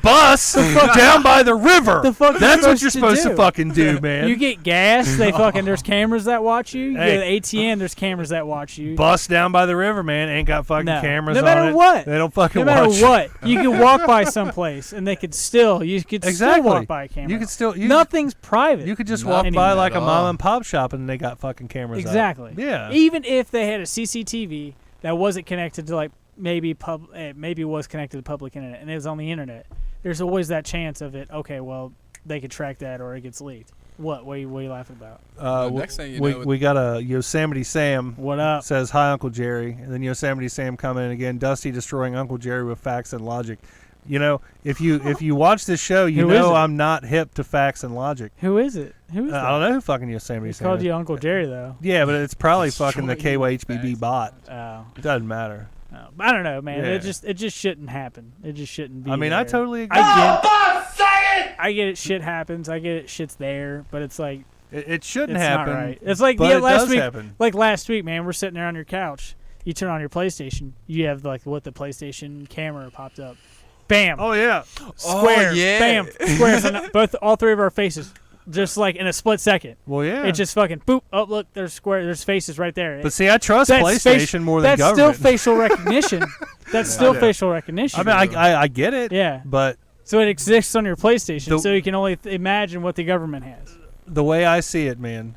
bus down by the river. That's what you're supposed to fucking do, man. You get gas, there's cameras that watch you. You go to the ATM, there's cameras that watch you. Bus down by the river, man, ain't got fucking cameras on it. No matter what. They don't fucking watch. No matter what. You can walk by someplace and you could still walk by a camera. You could still nothing's private. You could just walk by like a mom and pop shop and they got fucking cameras exactly up. Yeah, even if they had a CCTV that wasn't connected to like maybe was connected to public internet and it was on the internet, there's always that chance of it. Okay, well they could track that or it gets leaked. What are you laughing about? Next thing we got a Yosemite Sam. What up? Says hi Uncle Jerry, and then Yosemite Sam coming in again. Dusty destroying Uncle Jerry with facts and logic. If you watch this show, I'm not hip to facts and logic. Who is it? Who is that? I don't know who fucking Yosemite Sam is. Called you Uncle Jerry though. Yeah, but it's probably fucking the KYHBB bot. Oh. It doesn't matter. Oh. I don't know, man. Yeah. It just shouldn't happen. It just shouldn't be. I mean, there. I totally agree. I get it. Shit happens. I get it. Shit's there, but it's like it shouldn't happen. Not right. It's like last week. Happen. Like last week, man. We're sitting there on your couch. You turn on your PlayStation. You have the PlayStation camera popped up. Bam. Oh yeah. Square. Bam. Squares on all three of our faces, just like in a split second. Well, yeah. It just fucking boop. Oh look, there's square. There's faces right there. But see, I trust PlayStation more than government. That's still facial recognition. That's still facial recognition. I mean, I get it. Yeah. But so it exists on your PlayStation, so you can only imagine what the government has. The way I see it, man,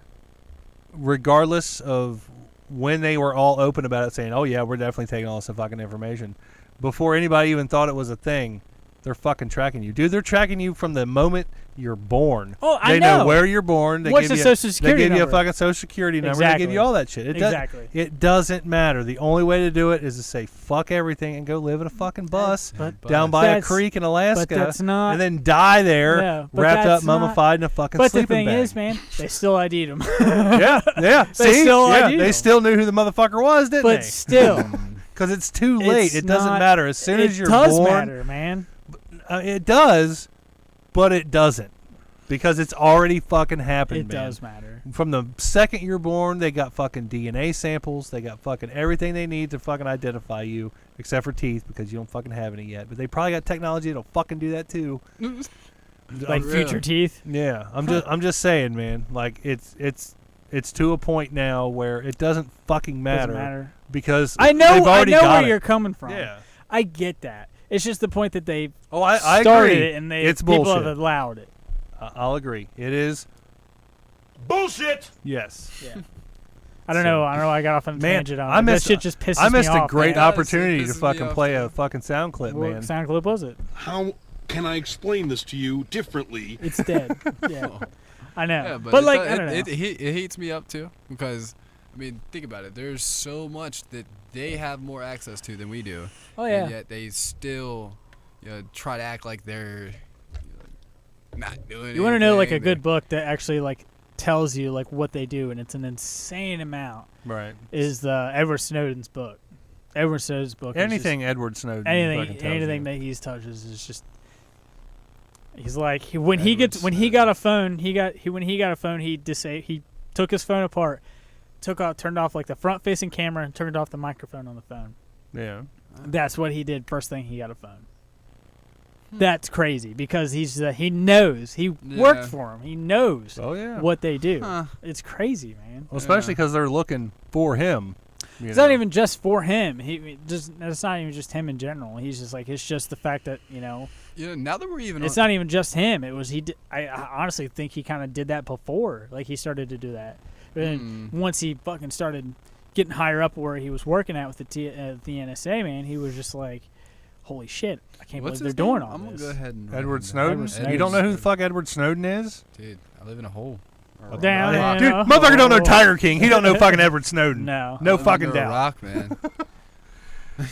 regardless of when they were all open about it, saying, "Oh yeah, we're definitely taking all this fucking information," before anybody even thought it was a thing, they're fucking tracking you. Dude, they're tracking you from the moment you're born. Oh, I They know where you're born. They What's give the you, Social Security They give you a number? fucking Social Security number. They Exactly. give you all that shit. Exactly. It doesn't matter. The only way to do it is to say fuck everything and go live in a fucking bus down by a That's- creek in Alaska. but that's not- and then die there, No, but wrapped up, that's not- mummified in a fucking But the sleeping thing bag. is, man, they still ID'd him. yeah. They See? still yeah, ID'd they him. still knew who the motherfucker was, didn't But they? still, Because it's too late. it's It doesn't not- matter. As soon as you're it does born, matter, man. It does, but it doesn't. Because it's already fucking happened, It man. does matter. From the second you're born, they got fucking DNA samples. They got fucking everything they need to fucking identify you, except for teeth, because you don't fucking have any yet. But they probably got technology that'll fucking do that too. Like future teeth. Yeah, I'm just saying, man. Like it's to a point now where it doesn't fucking matter, Doesn't matter. because I know. they've I already know got where it. you're coming from. Yeah. I get that. It's just the point that they Oh, I started agree. it and It's people bullshit. have allowed it. I'll agree. It is. Bullshit. Yes. Yeah. I don't know. I got off on a Man, tangent on I it. missed- That shit just pisses I missed me a off. great man. opportunity to pisses me fucking off, play too. a fucking sound clip, What man. sound clip was it? How can I explain this to you differently? It's dead. Yeah. I know. Yeah, but like, it, I don't know. it heats me up too, because I mean, think about it. There's so much that they have more access to than we do. Oh, yeah. And yet they still, try to act like they're not doing. You want to know like a anything. good book that actually like tells you like what they do, and it's an insane amount. Right. Is the Edward Snowden's book? Edward Snowden's book. is Anything Edward Snowden. just, anything, fucking tells anything you. that he touches is just. He's like when he got a phone, he took his phone apart, turned off like the front facing camera and turned off the microphone on the phone. Yeah. That's what he did first thing he got a phone. That's crazy because he knows he worked for him. He knows Oh yeah. what they do. Huh. It's crazy, man. Well, especially because they're looking for him. It's not even just for him. It's not even just him in general. He's just like it's just the fact that Now that we're even. it's not even just him. It was I honestly think he kind of did that before. Like he started to do that. But then once he fucking started getting higher up where he was working at with the NSA, man, he was just like, "Holy shit! I can't What's believe they're his doing name? all I'm this." gonna go ahead and. Edward write him Snowden. down. Snowden. You don't know who the fuck Edward Snowden is? Dude, I live in a hole. Or a Damn, rock. Dude, know. motherfucker don't know Tiger King. He don't know fucking Edward Snowden. No. No I live fucking under a doubt. rock, man.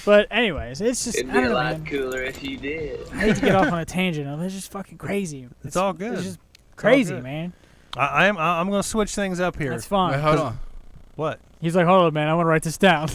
But anyways, it's just It'd I be a don't know, lot man. cooler if you did. I hate to get off on a tangent. It's just fucking crazy. It's all good. It's just all crazy, good. man. I'm going to switch things up here. That's fine. Wait, hold on. What? He's like, hold on, man. I want to write this down.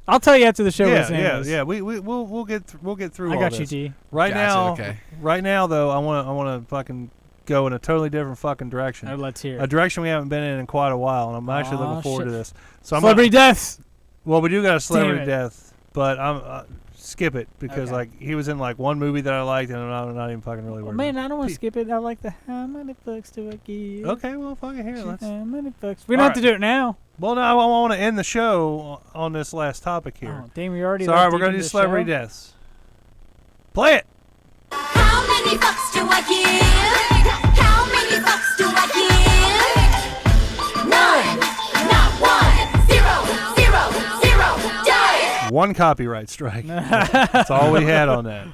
I'll tell you after the show what his name Yeah. is. Yeah. We'll get through I all got you, this. G. Right Gotcha, now. okay. Right now though, I want to fucking go in a totally different fucking direction. Let's hear A it. direction we haven't been in quite a while, and I'm actually Aw, looking forward shit. to this. So Celebrity deaths. well, we do got a Damn celebrity it. death, but I'm skip it because Okay. like he was in like one movie that I liked, and I'm not even fucking really Oh, worried. man, I don't want to Pe- skip it. I like the how many bucks do I give? Okay, well, fucking here. Let's. How many bucks? We don't have to Alright. do it now. Well, no, I want to end the show on this last topic here. Oh, damn, we already. So, all right, we're going gonna to do celebrity deaths. Play it. How many fucks do I give? How many fucks do I give? None, not one, zero, done. One copyright strike. That's all we had on that.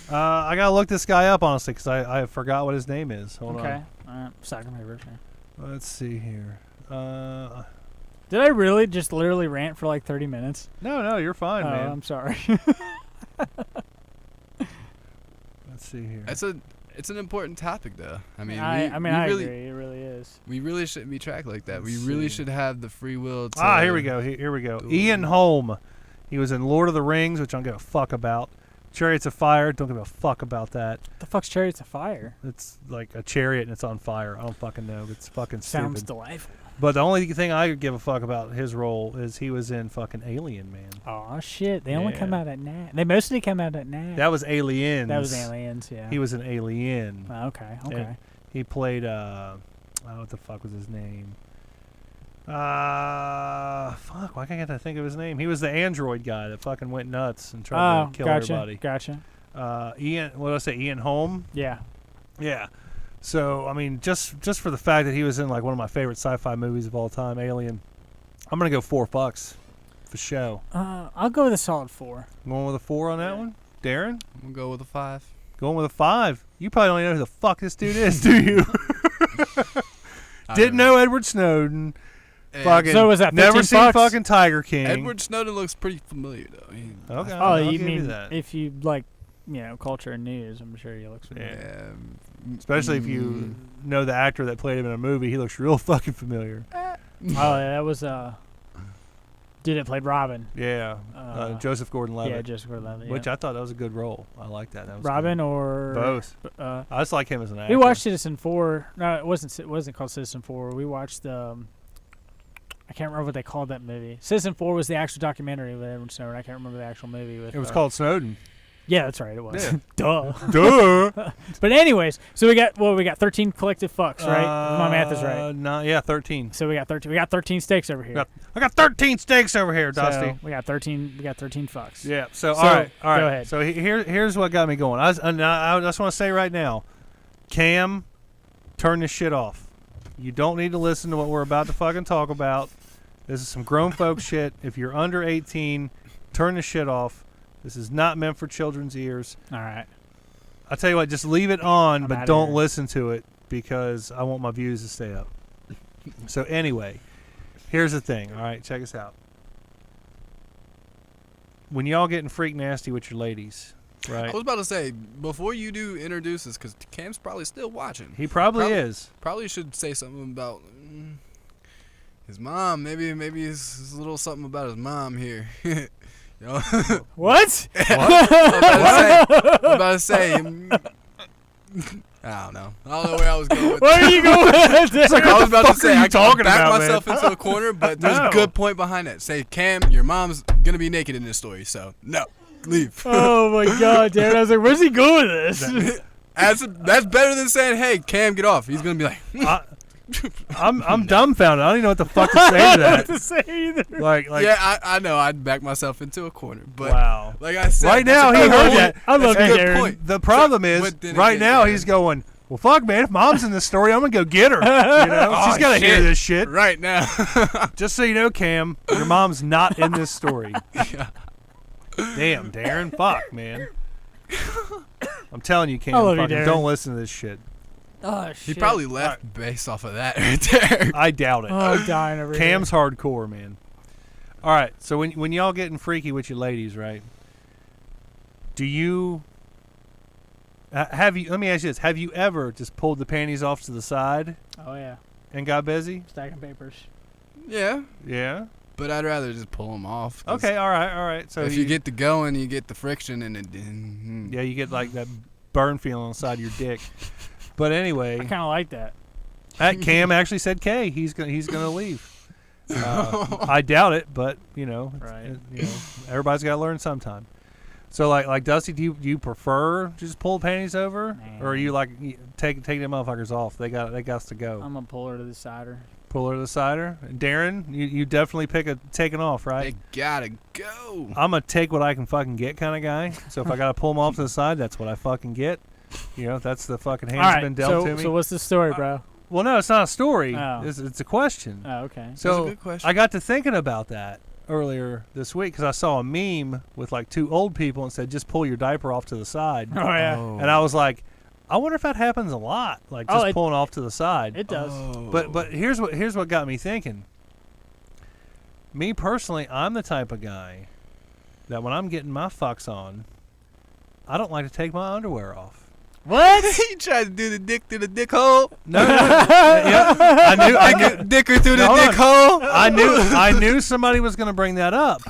I gotta look this guy up honestly because I forgot what his name is. Hold Okay. on. Second favorite. Let's see here. Did I really just literally rant for like 30 minutes? No, you're fine, Oh, man. I'm sorry. Let's see here. It's an important topic, though. I mean, I really, agree. It really is. we really shouldn't be tracked like that. Let's We really see. should have the free will to. Here we go. Here we go. Ooh. Ian Holm. He was in Lord of the Rings, which I don't give a fuck about. Chariots of Fire. Don't give a fuck about that. What the fuck's Chariots of Fire? It's like a chariot and it's on fire. I don't fucking know. It's fucking Sounds stupid. delightful. But the only thing I give a fuck about his role is he was in fucking Alien, man. Oh shit! They only come Yeah. out at night. They mostly come out at night. That was Aliens. That was Aliens. Yeah. He was an alien. Oh, okay. Okay. And he played what the fuck was his name? Fuck, why can't I think of his name? He was the android guy that fucking went nuts and tried to kill gotcha. everybody. Gotcha. Ian, what did I say? Ian Holm? Yeah. Yeah. So, I mean, just for the fact that he was in like one of my favorite sci-fi movies of all time, Alien, I'm gonna go $4 for show. I'll go with a solid 4. Going with a 4 on that Yeah. one, Darren. I'm gonna go with a 5. Going with a 5. You probably don't even know who the fuck this dude is, do you? Didn't know Edward Snowden. Fucking So was that never 15 seen bucks? fucking Tiger King. Edward Snowden looks pretty familiar though. Okay. Oh, I'll you give mean that. if you like, culture and news? I'm sure he looks familiar. Yeah. Especially if you know the actor that played him in a movie, he looks real fucking familiar. Oh, yeah, that was dude that played Robin. Yeah, Joseph Gordon-Levitt. Yeah, Joseph Gordon-Levitt. Which I thought that was a good role. I like that. That was Robin good. or Both. I I just like him as an actor. we watched Citizen 4. No, it wasn't called Citizen 4. We watched I can't remember what they called that movie. Citizen 4 was the actual documentary with Edward Snowden. I can't remember the actual movie with. It was called Snowden. Yeah, that's right. It was. Yeah. Duh. Duh. But anyways, so we got 13 collective fucks, right? If my math is right. No, yeah, 13. So we got 13. We got 13 steaks over here. I got 13 steaks over here, Dusty. So we got 13. We got 13 fucks. Yeah. So, So, all right. go ahead. So here's what got me going. I just want to say right now, Cam, turn this shit off. You don't need to listen to what we're about to fucking talk about. This is some grown folk shit. If you're under 18, turn the shit off. This is not meant for children's ears. All right. I tell you what, just leave it on, I'm but outta don't here. listen to it because I want my views to stay up. So anyway, here's the thing. All right, check us out. When y'all getting freak nasty with your ladies, right? I was about to say, before you do introduce us, because Cam's probably still watching. He probably is. Probably should say something about his mom. Maybe it's a little something about his mom here. You know? What? I'm about to say. I don't know. I don't know where I was going with Where are you going? I was about to say, I talking backed about, myself into a corner, but there's No. a good point behind it. Say, Cam, your mom's gonna be naked in this story, so no, leave. Oh my God, Darren! I was like, where's he going with this? That's better than saying, hey, Cam, get off. He's gonna be like, I'm dumbfounded. I don't even know what the fuck to say to I don't know that. what to say either. Like yeah, I know. I'd back myself into a corner, but wow. like I said, Right that's now, a he good heard point. that. I love That's you, a good Darren. point. The problem is, but then right again, now yeah. he's going, well, fuck, man. If mom's in this story, I'm gonna go get her. You know, she's Oh, gotta hear shit. this shit. Right now. Just so you know, Cam, your mom's not in this story. Damn, Darren. Fuck, man. I'm telling you, Cam. I love you, fucking Darren. don't listen to this shit. Oh He shit! probably left based off of that right there. I doubt it. Oh, I'm dying over Cam's hardcore, man. All right, so when y'all getting freaky with your ladies, right? Do you have you? Let me ask you this: have you ever just pulled the panties off to the side here. Oh yeah, and got busy? stacking papers. Yeah, Yeah. but I'd rather just pull them off. 'cause Okay. All right. So if you get the going, you get the friction, and then yeah, you get like that burn feeling on the side of your dick. But anyway, I kind of like that. Cam actually said K. He's gonna leave. I doubt it, but Right. everybody's got to learn sometime. So like Dusty, do you prefer just pull panties over, Nah. or are you like take them motherfuckers off? They got to go. I'm gonna pull her to the cider. Pull her to the cider. And Darren, you definitely pick a taking off, right? they gotta go. I'm a take what I can fucking get kind of guy. So if I got to pull them off to the side, that's what I fucking get. That's the fucking hand All that's right. been dealt to me. So what's the story, bro? Well, no, it's not a story. Oh. It's a question. Oh, okay. That's So a good question. I got to thinking about that earlier this week because I saw a meme with like two old people and said, just pull your diaper off to the side. Oh yeah, And I was like, I wonder if that happens a lot, like just pulling off to the side. it does. But here's what got me thinking. Me personally, I'm the type of guy that when I'm getting my fucks on, I don't like to take my underwear off. What? he tried to do the dick through the dick hole. No. Yeah, I knew. Dicker through the Hold dick on. hole. I knew somebody was going to bring that up.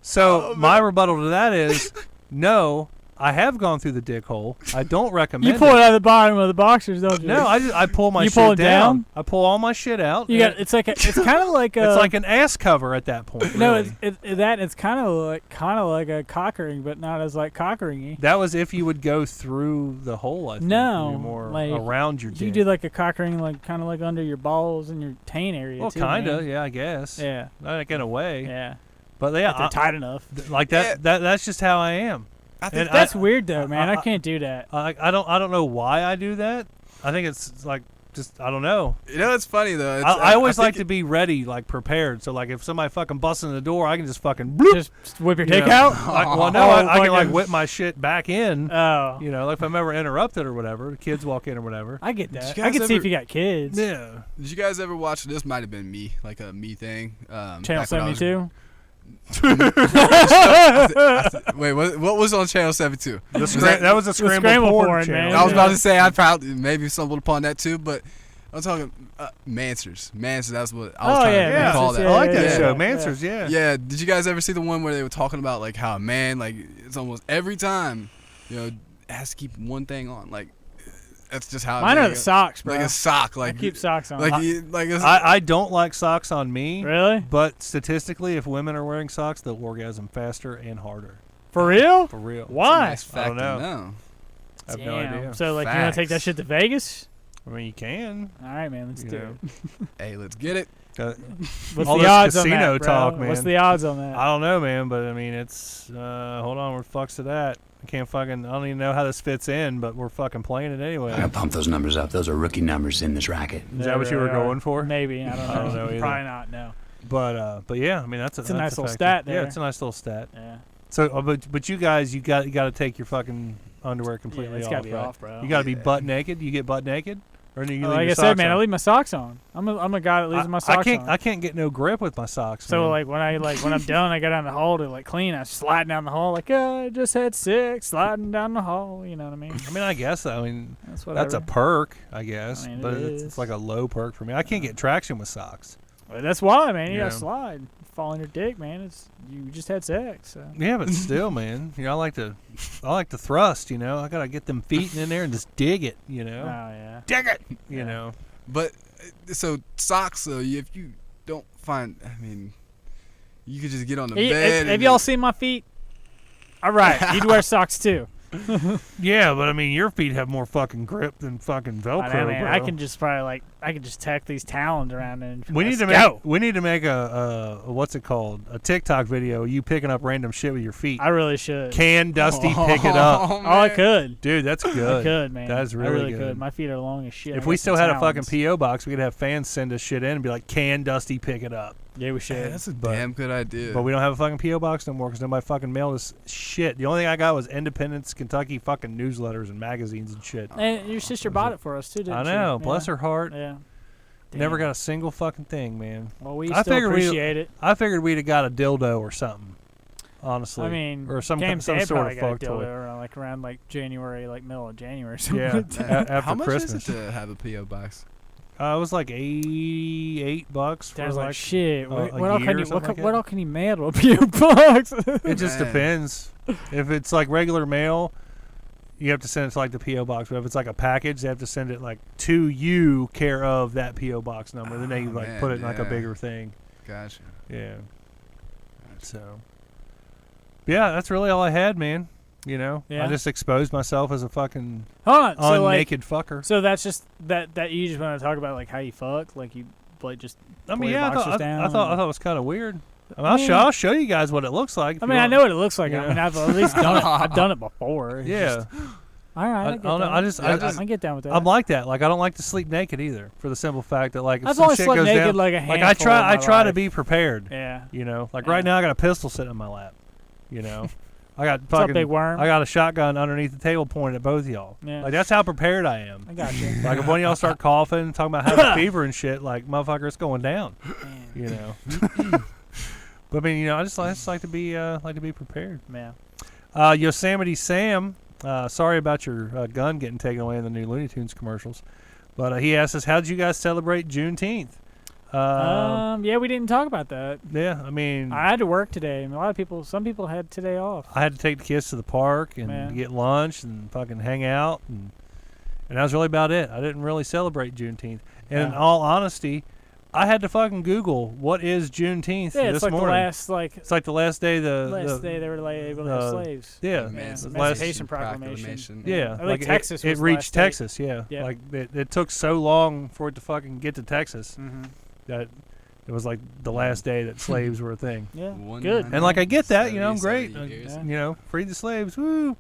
So my rebuttal to that is, no, I have gone through the dick hole. I don't recommend You pull it out of the bottom of the boxers, don't you? No, I pull my You shit pull it down. down? I pull all my shit out. You got. It's kind of like a. It's like an ass cover at that point. No, really. it's kind of like a cockering, but not as like cockering-y. That was if you would go through the hole. I think. No, You're more like, around your dick. You do like a cockering, like kind of like under your balls and your taint area. Well, too, kind of, man. yeah, I guess. Yeah, Like in a way. yeah. But yeah, If they're tight enough. like that. That's just how I am. I think And That's weird though, man. I can't do that. I don't know why I do that. I think it's like just I don't know. You know, it's funny though. I always think like to be ready, like prepared. So like if somebody fucking busts in the door, I can just fucking bloop. Just whip your You know. takeout. Well, no, Oh, I can like fucking- whip my shit back in. Oh, You know, like if I'm ever interrupted or whatever, the kids walk in or whatever. I get Did that. you I guys can see if ever- you got kids. Yeah. Did you guys ever watch? This might have been me, like a me thing. Channel back when I was- 72. Wait, what was on Channel 72? That was a scramble scramble porn porn, channel. man. I was about to say I'd probably maybe stumbled upon that too, but I'm talking Mansers. That's what I was Oh, trying yeah, to recall Mansers, that. I like that Yeah. show, Yeah. Mansers. Yeah. Yeah, did you guys ever see the one where they were talking about like how a man, like it's almost every time, you know, has to keep one thing on, like that's just how. Mine are the socks, bro. Like a sock, like I keep socks on. it's, I don't like socks on me. Really? But statistically, if women are wearing socks, they'll orgasm faster and harder. For real? For real. Why? Nice fact I don't know. to know. I have Damn. no idea. So like, you want to take that Facts. shit to Vegas? I mean, you can. All right, man. Let's You do know. it. Hey, let's get it. What's All the this odds on casino that, bro? talk, What's man. the odds on that? I don't know, man, but I mean, it's hold on, where the fuck's it at? I don't even know how this fits in, but we're fucking playing it I anyway. gotta pump those numbers up. Those are rookie numbers in this racket. Is that what you were really are. going for? Maybe. I don't know. I don't know either. Probably not. No. But yeah, I mean that's It's a nice little factor. stat Yeah, there. it's a nice little stat. Yeah. So, but you guys, you got to take your fucking underwear Yeah, completely it's off. gotta be right? off, bro. You got to be butt naked. You get butt naked, or do you leave Like your I said, socks man, I on? leave my socks on. I'm a guy that leaves my socks on. I can't get no grip with my socks. So man. when I'm done, I go down the hall to like clean. I slide down the hall like, I just had sex, sliding down the hall. You know what I mean? I mean, I guess I mean That's that's a perk, I guess, I mean, but it it's is. like a low perk for me. I can't get traction with socks. Well, that's why, man. You Yeah. gotta slide. Fall on your dick, man. You just had sex. So. Yeah, but still, man, you know, I like to thrust. You know, I gotta get them feet in there and just dig it. You Oh know, yeah. dig it. You Yeah. know, But so socks, though, if you don't find, I mean, you could just get on the bed. Have y'all seen my feet? All right, you'd wear socks too. yeah, but I mean, your feet have more fucking grip than fucking Velcro, I know, man. bro. I can just probably tack these talons around and We need to make a what's it called? A TikTok video. You picking up random shit with your feet. I really should. Can Dusty pick it up? Oh, I man. could. Dude, that's I good. could, man. That's I really really good. could. My feet are long as shit. If I we got still some had a fucking talons. PO box, we could have fans send us shit in and be like, "Can Dusty pick it up?" Yeah, we should. Yeah, that's a But- damn good idea. But we don't have a fucking PO box no more because nobody fucking mailed us shit. The only thing I got was Independence, Kentucky fucking newsletters and magazines and shit. And your sister bought it for us too, didn't I she? know, bless Yeah. her heart. Yeah. Never Damn. got a single fucking thing, man. Well, we I still figured we- appreciate it. I figured we'd have got a dildo or something. Honestly, I mean, or some Cam's some dad sort probably of got a fuck toy. dildo around January, like middle of January. Or something Yeah, like that. after How much Christmas. is it to have a PO box? It was like $88 for Dad's like, like. shit. a What all year can or you? something like What that? all can you mail to a PO box? It just Man. depends. If it's like regular mail, you have to send it to like the PO box. But if it's like a package, they have to send it like to you, care of that PO box number. Then they Oh, like man, put it in like a yeah. bigger thing. Gotcha. Yeah. So. Yeah, that's really all I had, man. You know, Yeah. I just exposed myself as a fucking Hold on. So like, unnaked fucker. so that's just that you just want to talk about like how you fuck, like you like just. I pull mean, your yeah, boxers I down thought it was kind of weird. I mean, I'll show you guys what it looks like. if I you mean, I want. know what it looks like. Yeah. I mean, I've at least done it. I've done it before. It's Yeah. just- all right. I get don't know, that. I just- I get down with that. I'm like that. Like I don't like to sleep naked either, for the simple fact that like if I've some only shit slept goes naked down, like a like handful I in my try to life. be prepared. Yeah. You know, like Yeah. right now I got a pistol sitting in my lap. You know, I got What's up, fucking big worm? I got a shotgun underneath the table pointed at both of y'all. Yeah. Like that's how prepared I am. I got you. Like if one of y'all start coughing, talking about having fever and shit, like motherfucker, it's going down. You know. But I mean, you know, I just like to be prepared. Man. Yosemite Sam, sorry about your gun getting taken away in the new Looney Tunes commercials, but he asked us, how did you guys celebrate Juneteenth? Yeah, we didn't talk about that. Yeah, I mean, I had to work today. And a lot of people, some people had today off. I had to take the kids to the park and Man. get lunch and fucking hang out, and that was really about it. I didn't really celebrate Juneteenth. And in Yeah. all honesty, I had to fucking Google what is Juneteenth Yeah, this it's like morning. it's It's like the last day. last day they were like able to have slaves. Yeah, Emancipation Proclamation. Yeah, I think Texas it was the reached last state. Texas. Yeah, Yeah. like it took so long for it to fucking get to Texas Mm-hmm. that it was like the last day that slaves were a thing. Yeah, One good. And like I get that, you know, I'm 70 great. years. Yeah. You know, free the slaves, woo.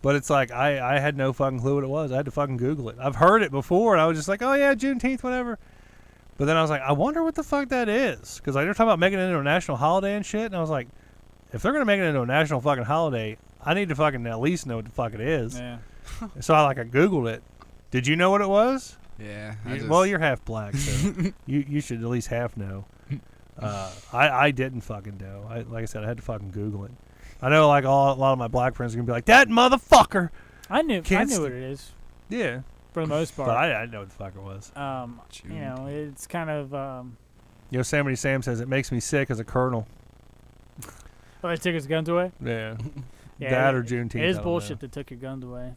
But it's like I had no fucking clue what it was. I had to fucking Google it. I've heard it before, and I was just like, oh yeah, Juneteenth, whatever. But then I was like, I wonder what the fuck that is, because like, they're talking about making it into a national holiday and shit. And I was like, if they're gonna make it into a national fucking holiday, I need to fucking at least know what the fuck it is. Yeah. So I Googled it. Did you know what it was? Yeah. Well, you're half black, so you should at least half know. I didn't fucking know. Like I said, I had to fucking Google it. I know like a lot of my black friends are gonna be like, that motherfucker. I knew Can't what it is Yeah, for the most part. but I didn't know what the fuck it was. You know, it's kind of Yosemite Sam says it makes me sick as a colonel. oh, they took his guns away. Yeah, Yeah, that or Juneteenth. It is I don't bullshit know. that took your guns away.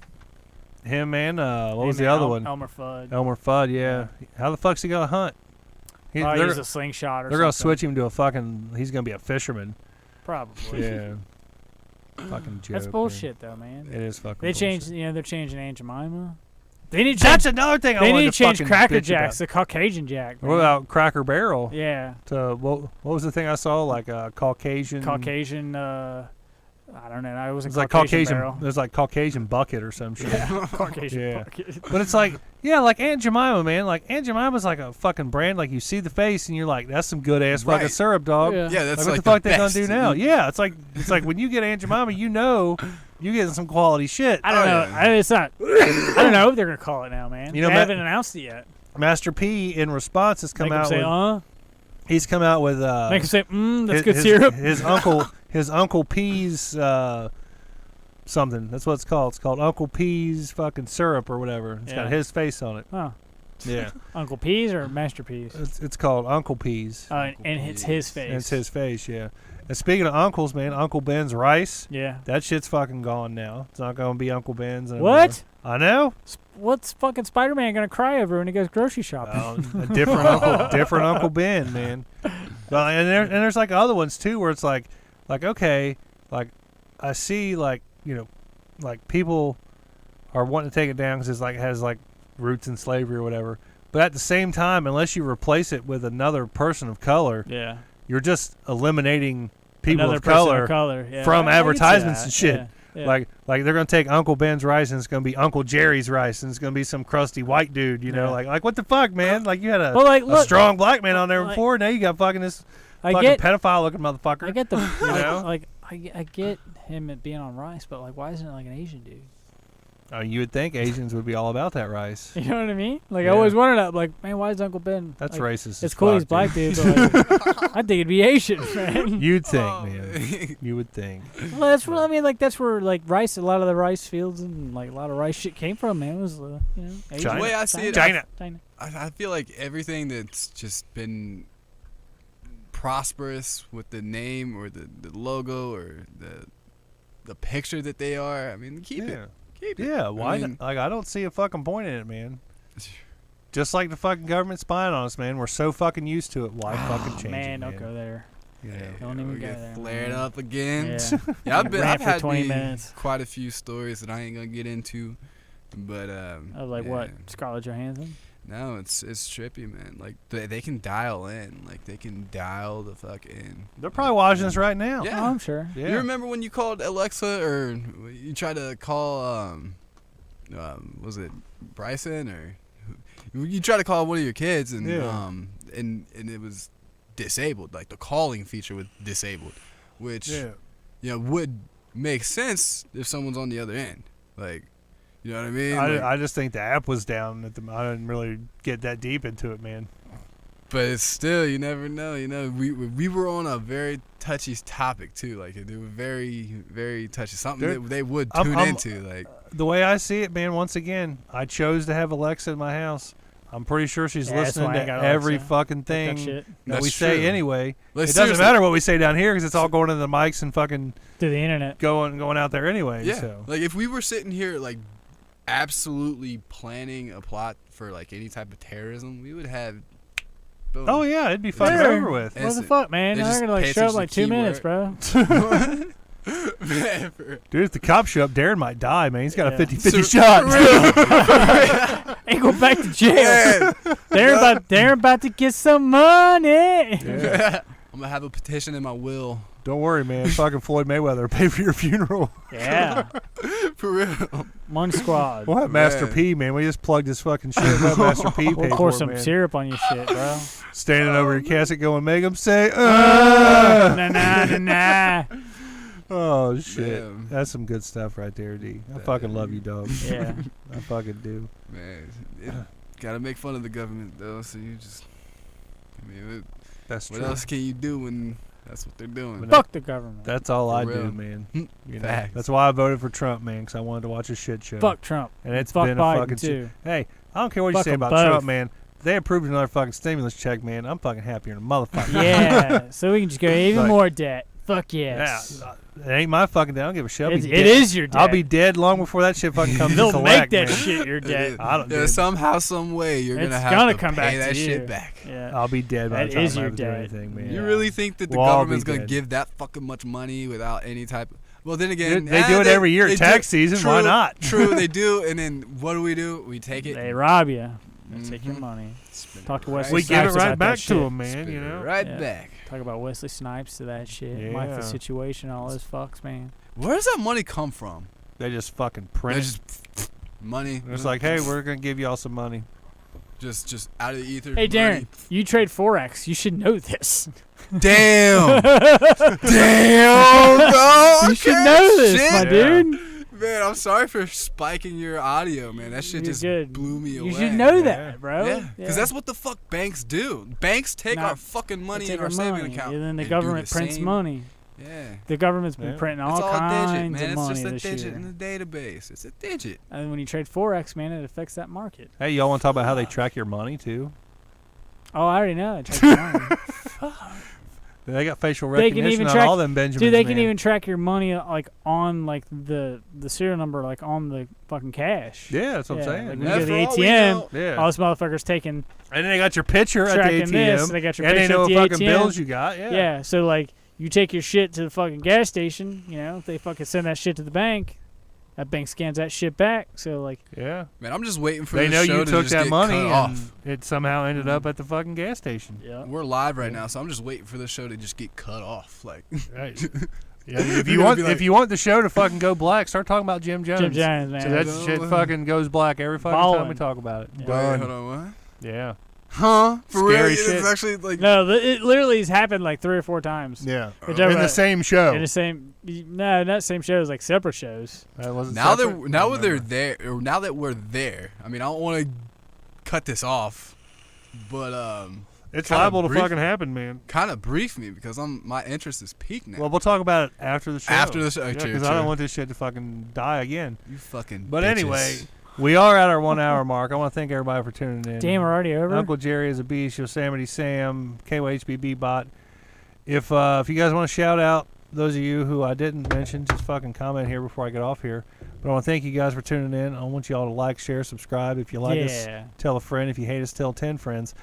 Him man, what was Hey, the man, other one? Elmer Fudd. Elmer Fudd. Yeah. How the fuck's he gonna hunt? Probably They're use a slingshot or they're gonna something. switch him to a fucking. He's gonna be a fisherman. Probably. Yeah. Fucking joke. That's man. bullshit, though, man. It is fucking. They bullshit. changed. You know, they're changing Aunt Jemima. They need to That's change. another thing. I They wanted need to to change fucking Cracker bitch Jacks about. to Caucasian Jack. What man. about Cracker Barrel? Yeah, To what was the thing I saw? Like Caucasian. Caucasian. I don't know. It wasn't It's like Caucasian. Caucasian. Barrel. There's like Caucasian bucket or some shit. Caucasian. Yeah. bucket. But it's like, yeah, like Aunt Jemima, man. Like Aunt Jemima's like a fucking brand. Like you see the face and you're like, that's some good ass fucking Right. syrup, dog. Yeah. Yeah, that's Like, like, what the fuck the they gonna best. do now? Yeah, it's like when you get Aunt Jemima, you know you getting some quality shit. I don't know. yeah. It's not. I don't know what they're gonna call it now, man. You know, they Ma- haven't announced it yet. Master P in response has come Make 'em out say, with. He's come out with. Make them say, that's good his, syrup. His Uncle P's something. That's what it's called. It's called Uncle P's fucking syrup or whatever. It's got Yeah. his face on it. Oh, Yeah. Uncle P's or Master P's? It's called Uncle P's. And it's his face. And it's his face, yeah. And speaking of uncles, man, Uncle Ben's rice, Yeah. that shit's fucking gone now. It's not going to be Uncle Ben's anymore. What? I know. What's fucking Spider-Man gonna cry over when he goes grocery shopping? A different Uncle Ben, man. Well, and there's like other ones too, where it's like okay, like I see like like people are wanting to take it down because it's like has like roots in slavery or whatever. But at the same time, unless you replace it with another person of color, Yeah. you're just eliminating people Another of person color, yeah. from I can see advertisements that, and shit. Yeah. Yeah. Like they're gonna take Uncle Ben's rice and it's gonna be Uncle Jerry's rice and it's gonna be some crusty white dude, you know, Yeah. like what the fuck, man? Like you had a, Well, like, a look, strong black man on there like- before, now you got fucking this I fucking get, pedophile looking motherfucker. I get the, You know? I get him being on rice, but like, why isn't it like an Asian dude? You would think Asians would be all about that rice. You know what I mean? Like, Yeah. I always wondered that. Like, man, why is Uncle Ben? That's like, racist. It's as cool fuck, he's black, dude, but like, I think it'd be Asian, man. You'd think, Oh, man. You would think. Well, that's what I mean. Like, that's where like rice, a lot of the rice fields and like a lot of rice shit came from, man. It was Asian. China. The way I see it, China. China. I feel like everything that's just been prosperous with the name or the logo or the picture that they are, I mean, keep it. Keep it. Yeah, why mean- not? Like, I don't see a fucking point in it, man. Just like the fucking government spying on us, man. We're so fucking used to it. Why fucking change Man, it, don't go there. Yeah. Don't even we go get there, flared man. up again. Yeah. Yeah, I've Rant for had 20 me minutes. quite a few stories that I ain't gonna get into, but Of like yeah. what? Scarlett Johansson? No, it's trippy, man. Like they can dial in, like they can dial the fuck in. They're probably watching us right now. Yeah. Oh, I'm sure. Yeah. You remember when you called Alexa or you tried to call was it Bryson or you tried to call one of your kids and Yeah. and it was disabled, like the calling feature was disabled, which would make sense if someone's on the other end, like, you know what I mean? Like, I just think the app was down. I didn't really get that deep into it, man. but it's still, you never know. You know, we were on a very touchy topic too. Like they were very, very touchy. Something Dude, that they would I'm- tune I'm- into. Like The way I see it, man, once again, I chose to have Alexa in my house. I'm pretty sure she's Yeah, that's listening why I to got every Alexa. fucking That thing shit. that That's we say true. anyway. Like, It doesn't seriously. matter what we say down here because it's all going into the mics and fucking Through the internet. going out there anyway. yeah, So. like if we were sitting here like absolutely planning a plot for like any type of terrorism, we would have. Boom. Oh yeah, it'd be fucking Yeah. over with. What the Instant. fuck, man? They They're just gonna like pay show up attention like to 2 minutes, keyword. bro. Man, for- Dude, if the cops show up, Darren might die, man. He's got Yeah. a 50-50 So- shot. Ain't go back to jail. Man. They're about to get some money. Yeah. I'm gonna have a petition in my will Don't worry, man. Fucking Floyd Mayweather will pay for your funeral. Yeah. For real. Money Squad. We'll have Master Man. P, man. We just plugged this fucking shit. We'll have Master P We'll pay pour for it, some man. syrup on your shit, bro. Standing over your casket going, make him say, Nah, nah, nah, nah. Oh, shit. Damn. That's some good stuff right there, D. I fucking love you, dog. Yeah. I fucking do. Man, gotta make fun of the government though. So you just, I mean, That's what true. else can you do when that's what they're doing? Fuck the government. That's all For I real. do, man. You know, Facts. that's why I voted for Trump, man, because I wanted to watch a shit show. Fuck Trump. And it's Fuck been a Biden, fucking too. Hey, I don't care what you Fuck say 'em about both. Trump, man. They approved another fucking stimulus check, man. I'm fucking happier than a motherfucker. Yeah. So we can just go even Like- more debt. Fuck yes. Yeah, it ain't my fucking day. I don't give a shit. I'll be It dead. is your debt. I'll be dead long before that shit fucking comes to They'll collect, make that man. shit your debt. I don't Yeah, dude, somehow, some way, you're It's gonna have gonna to come pay back to that you. shit back. Yeah. I'll be dead by That the time is I your ever do debt. anything, man. You Yeah. really think that the We'll all be government's gonna dead. give that fucking much money without any type of... Well, then again... They do it every year. they Tax do- season, True, why not? True, they do, and then what do? We take it... They rob you. They take your Mhm. money. spin it Talk to right Wesley We Snipes give it right about back that to shit. them, man. spin You it know. right Yeah. back. Talk about Wesley Snipes to that shit. Yeah. Mike the Situation, all those fucks, man. Where does that money come from? They just fucking They print it. just money. It's like, hey, we're gonna give y'all some money. just out of the ether. Hey, Darren, money. you trade Forex. You should know this. Damn. Damn, bro. You should know this, Shit. my Yeah. dude. Man, I'm sorry for spiking your audio, man. That shit You're just good. blew me away. You should know Yeah. that, bro. Yeah, because that's what the fuck banks do. Banks take Nah, our fucking They money take in our our saving money, account. and then the and do government the prints same- money. Yeah. The government's been Yeah. printing It's all all a kinds digit, man. of It's money just a this digit year. in the database. It's a digit. And when you trade Forex, man, it affects that market. Hey, y'all want to talk about how they track your money too? Oh, I already know. They track your money. They got facial They can recognition even on track- all them Benjamins. Dude, they can man. even track your money like on like the serial number, like on the fucking cash. Yeah, that's what Yeah, I'm saying. like yeah. when you go to the for all we ATM, know- Yeah. all this motherfuckers taking And then they got your picture at the tracking ATM. this, and they got your and they picture know at the what fucking ATM. bills you got. Yeah. Yeah, so like you take your shit to the fucking gas station, you know, they fucking send that shit to the bank. That bank scans that shit back. So like, Yeah. Man, I'm just waiting for They this know show you to took just that get money cut and off. it somehow ended up at the fucking gas station. yeah. We're live right now, so I'm just waiting for the show to just get cut off. Like, Right. Yeah, if You're you gonna want be like- if you want the show to fucking go black, start talking about Jim Jones. Jim Jones, man. So that Jones. shit fucking goes black every fucking time we Ballin'. talk about it. Yeah. wait, Done. hold on, what? Yeah. Huh? For Scary real? shit. It's actually like No, it literally has happened like 3 or 4 times. Yeah. Good In job, the same show. In the same, no, not same shows, like separate shows. That wasn't now separate? that now I that don't they're remember. there, or now that we're there. I mean, I don't want to cut this off, but It's kinda liable to brief- fucking happen, man. kind of brief me because my interest is peaked now. Well, we'll talk about it after the show. After the show, true, because I don't true. want this shit to fucking die again. You fucking. But bitches. anyway, we are at our 1 hour mark. I want to thank everybody for tuning in. Damn, we're already over. Uncle Jerry is a beast. Yosemite Sam, KYHBB bot. If you guys want to shout out those of you who I didn't mention, just fucking comment here before I get off here. But I want to thank you guys for tuning in. I want you all to like, share, subscribe. If you like us, Yeah. tell a friend. If you hate us, tell 10 friends.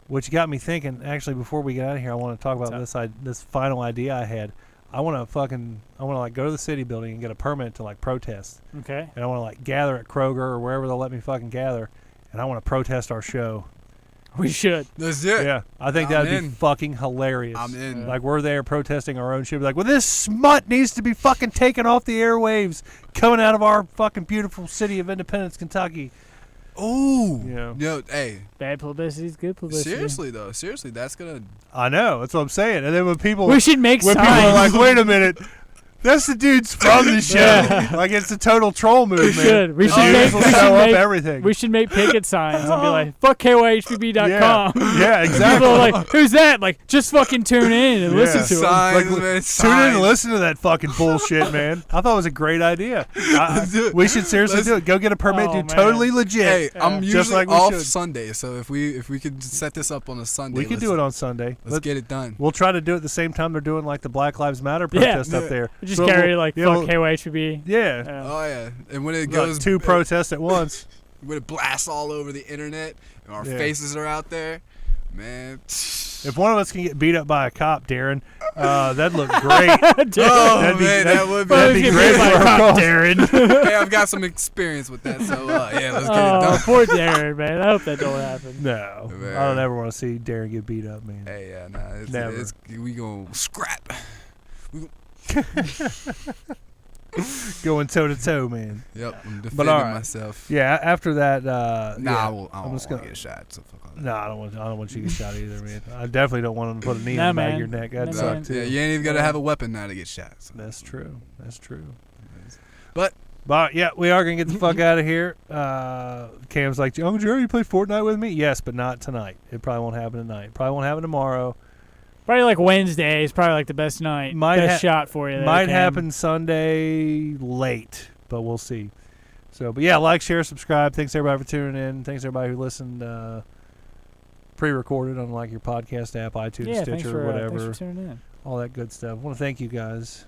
Which got me thinking. Actually, before we get out of here, I want to talk about this final idea I had. I want to like go to the city building and get a permit to like protest. Okay. And I want to like gather at Kroger or wherever they'll let me fucking gather. And I want to protest our show. We should. Let's do it. Yeah, I think I'm that'd be in. fucking hilarious. I'm in. Like we're there protesting our own shit. Like, well, this smut needs to be fucking taken off the airwaves, coming out of our fucking beautiful city of Independence, Kentucky. Ooh. Yeah. Yo, hey. Bad publicity is good publicity. Seriously though, seriously, that's gonna. I know. That's what I'm saying. And then when people, We should make when signs. people are like, wait a minute. That's the dudes from the show. Yeah. Like it's a total troll movement. should. We The should dudes make- will we should show up make- everything. We should make picket signs and be like, fuck KYHBB.com. Yeah, exactly. People are like, who's that? Like, just fucking tune in and Yeah. listen to them. Signs, Like, man. Tune in signs. and listen to that fucking bullshit, man. I thought it was a great idea. Let's do it. We should seriously Let's- do it. Go get a permit, Oh, dude. man. Totally legit. Hey, I'm Yeah. usually Just like we off should. Sunday, so if we could set this up on a Sunday, We could do it on Sunday. Let's get it done. We'll try to do it the same time they're doing like the Black Lives Matter Yeah. protest up there. Just So carry we'll- like, yeah, fuck we'll- KYHBB. Yeah. Oh yeah, and when it Like goes 2 protests at once. when it blasts all over the internet and our Yeah. faces are out there, man. If one of us can get beat up by a cop, Darren, that'd look great. Oh That'd be- man, that would be. Well, That'd we be get great beat by for a our cop, cause. Darren. Hey, I've got some experience with that, so yeah, let's get it Oh, done. poor Darren, man. I hope that don't happen. No, Man. I don't ever want to see Darren get beat up, man. Hey, yeah, nah, Never. we gonna scrap. Going toe to toe, man. Yep, I'm But defending all right. myself. Yeah, after that, Nah, yeah, I don't I'm want just to gonna. get shot. So fuck all that. No, I don't want you to get shot either, man. I definitely don't want them to put a knee Nah, in the back of man. your neck. That'd Nah, suck man. too. Yeah, you ain't even got to have a weapon now to get shot. So. That's true. That's true. But yeah, we are gonna get the fuck out of here. Cam's like, Uncle Jerry, you play Fortnite with me? Yes, but not tonight. It probably won't happen tonight. Probably won't happen tomorrow. Probably like Wednesday is probably like the best night. Might best shot for you. There, Might Cam. happen Sunday late, but we'll see. So, but yeah, like, share, subscribe. Thanks everybody for tuning in. Thanks everybody who listened pre-recorded on like your podcast app, iTunes, Yeah, thanks Stitcher, for, whatever, thanks for tuning in. all that good stuff. I want to thank you guys.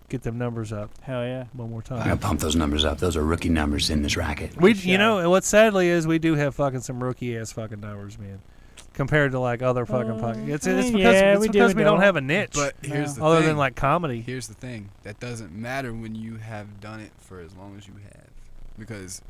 Get them numbers up Hell yeah. one more I gotta time. pump those numbers up. Those are rookie numbers in this racket. We, you know, what sadly is we do have fucking some rookie ass fucking numbers, man. Compared to like other fucking podcasts. It's because, yeah, it's because we don't have a niche. but here's the other thing. than like comedy. Here's the thing. That doesn't matter when you have done it for as long as you have, because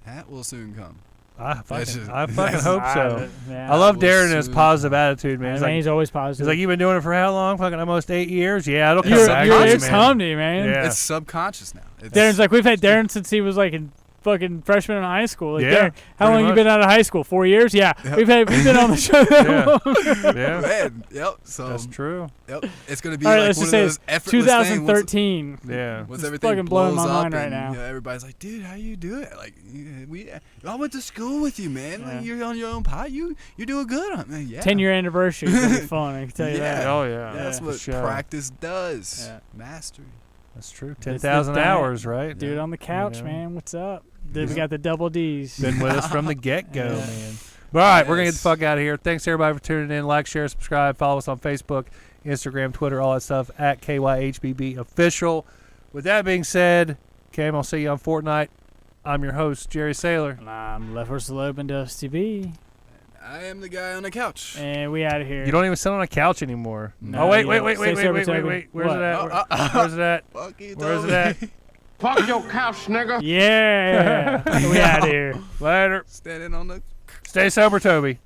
that will soon come. I That's fucking just- hope so. Yeah. I love will Darren and his soon positive attitude, man. Man, He's like, he's always he's positive. like, you've been doing it for how long? Fucking almost 8 years? Yeah, it'll come You're- back. you're to you, it's man. comedy, man. Yeah. It's subconscious now. It's, Darren's like, we've had Darren since he was like in fucking freshman in high school. Like, Yeah, Darren, how pretty long you much. been out of high school? 4 years? Yeah. Yep. We've been on the show that long. Yeah, man. Yep. So that's true. Yep. It's gonna be All right, like let's one just of say those it's effortless things. 2013. Yeah. Once It's everything fucking blowing blows my up mind right and, now. you know, everybody's like, dude, how you do it? Like, I went to school with you, man. Like, Yeah. you're on your own pot. You're doing good on man. Yeah. 10-year anniversary is going to be fun, I can tell you Yeah. that. Oh, yeah. That's for what sure. practice does. Yeah. Mastery. That's true. the 10,000 diet. hours, right? Dude on the couch, know. man. What's up? Then we got the double D's. Been with us from the get-go, Yeah. man. But all right, we're going to get the Yes. fuck out of here. Thanks, everybody, for tuning in. Like, share, subscribe. Follow us on Facebook, Instagram, Twitter, all that stuff, at KYHBB Official. With that being said, Cam, I'll see you on Fortnite. I'm your host, Jerry Saylor. And I'm Left Horse Lobe and Dusty B. I am the guy on the couch. And we out of here. You don't even sit on a couch anymore. No, Oh, wait. Stay sober, Toby. Where's What? it at? Where's it at? Fuck you, Where's it Toby. at? Fuck your couch, nigga. Yeah. we out of here. Later. Standing on the Stay sober, Toby.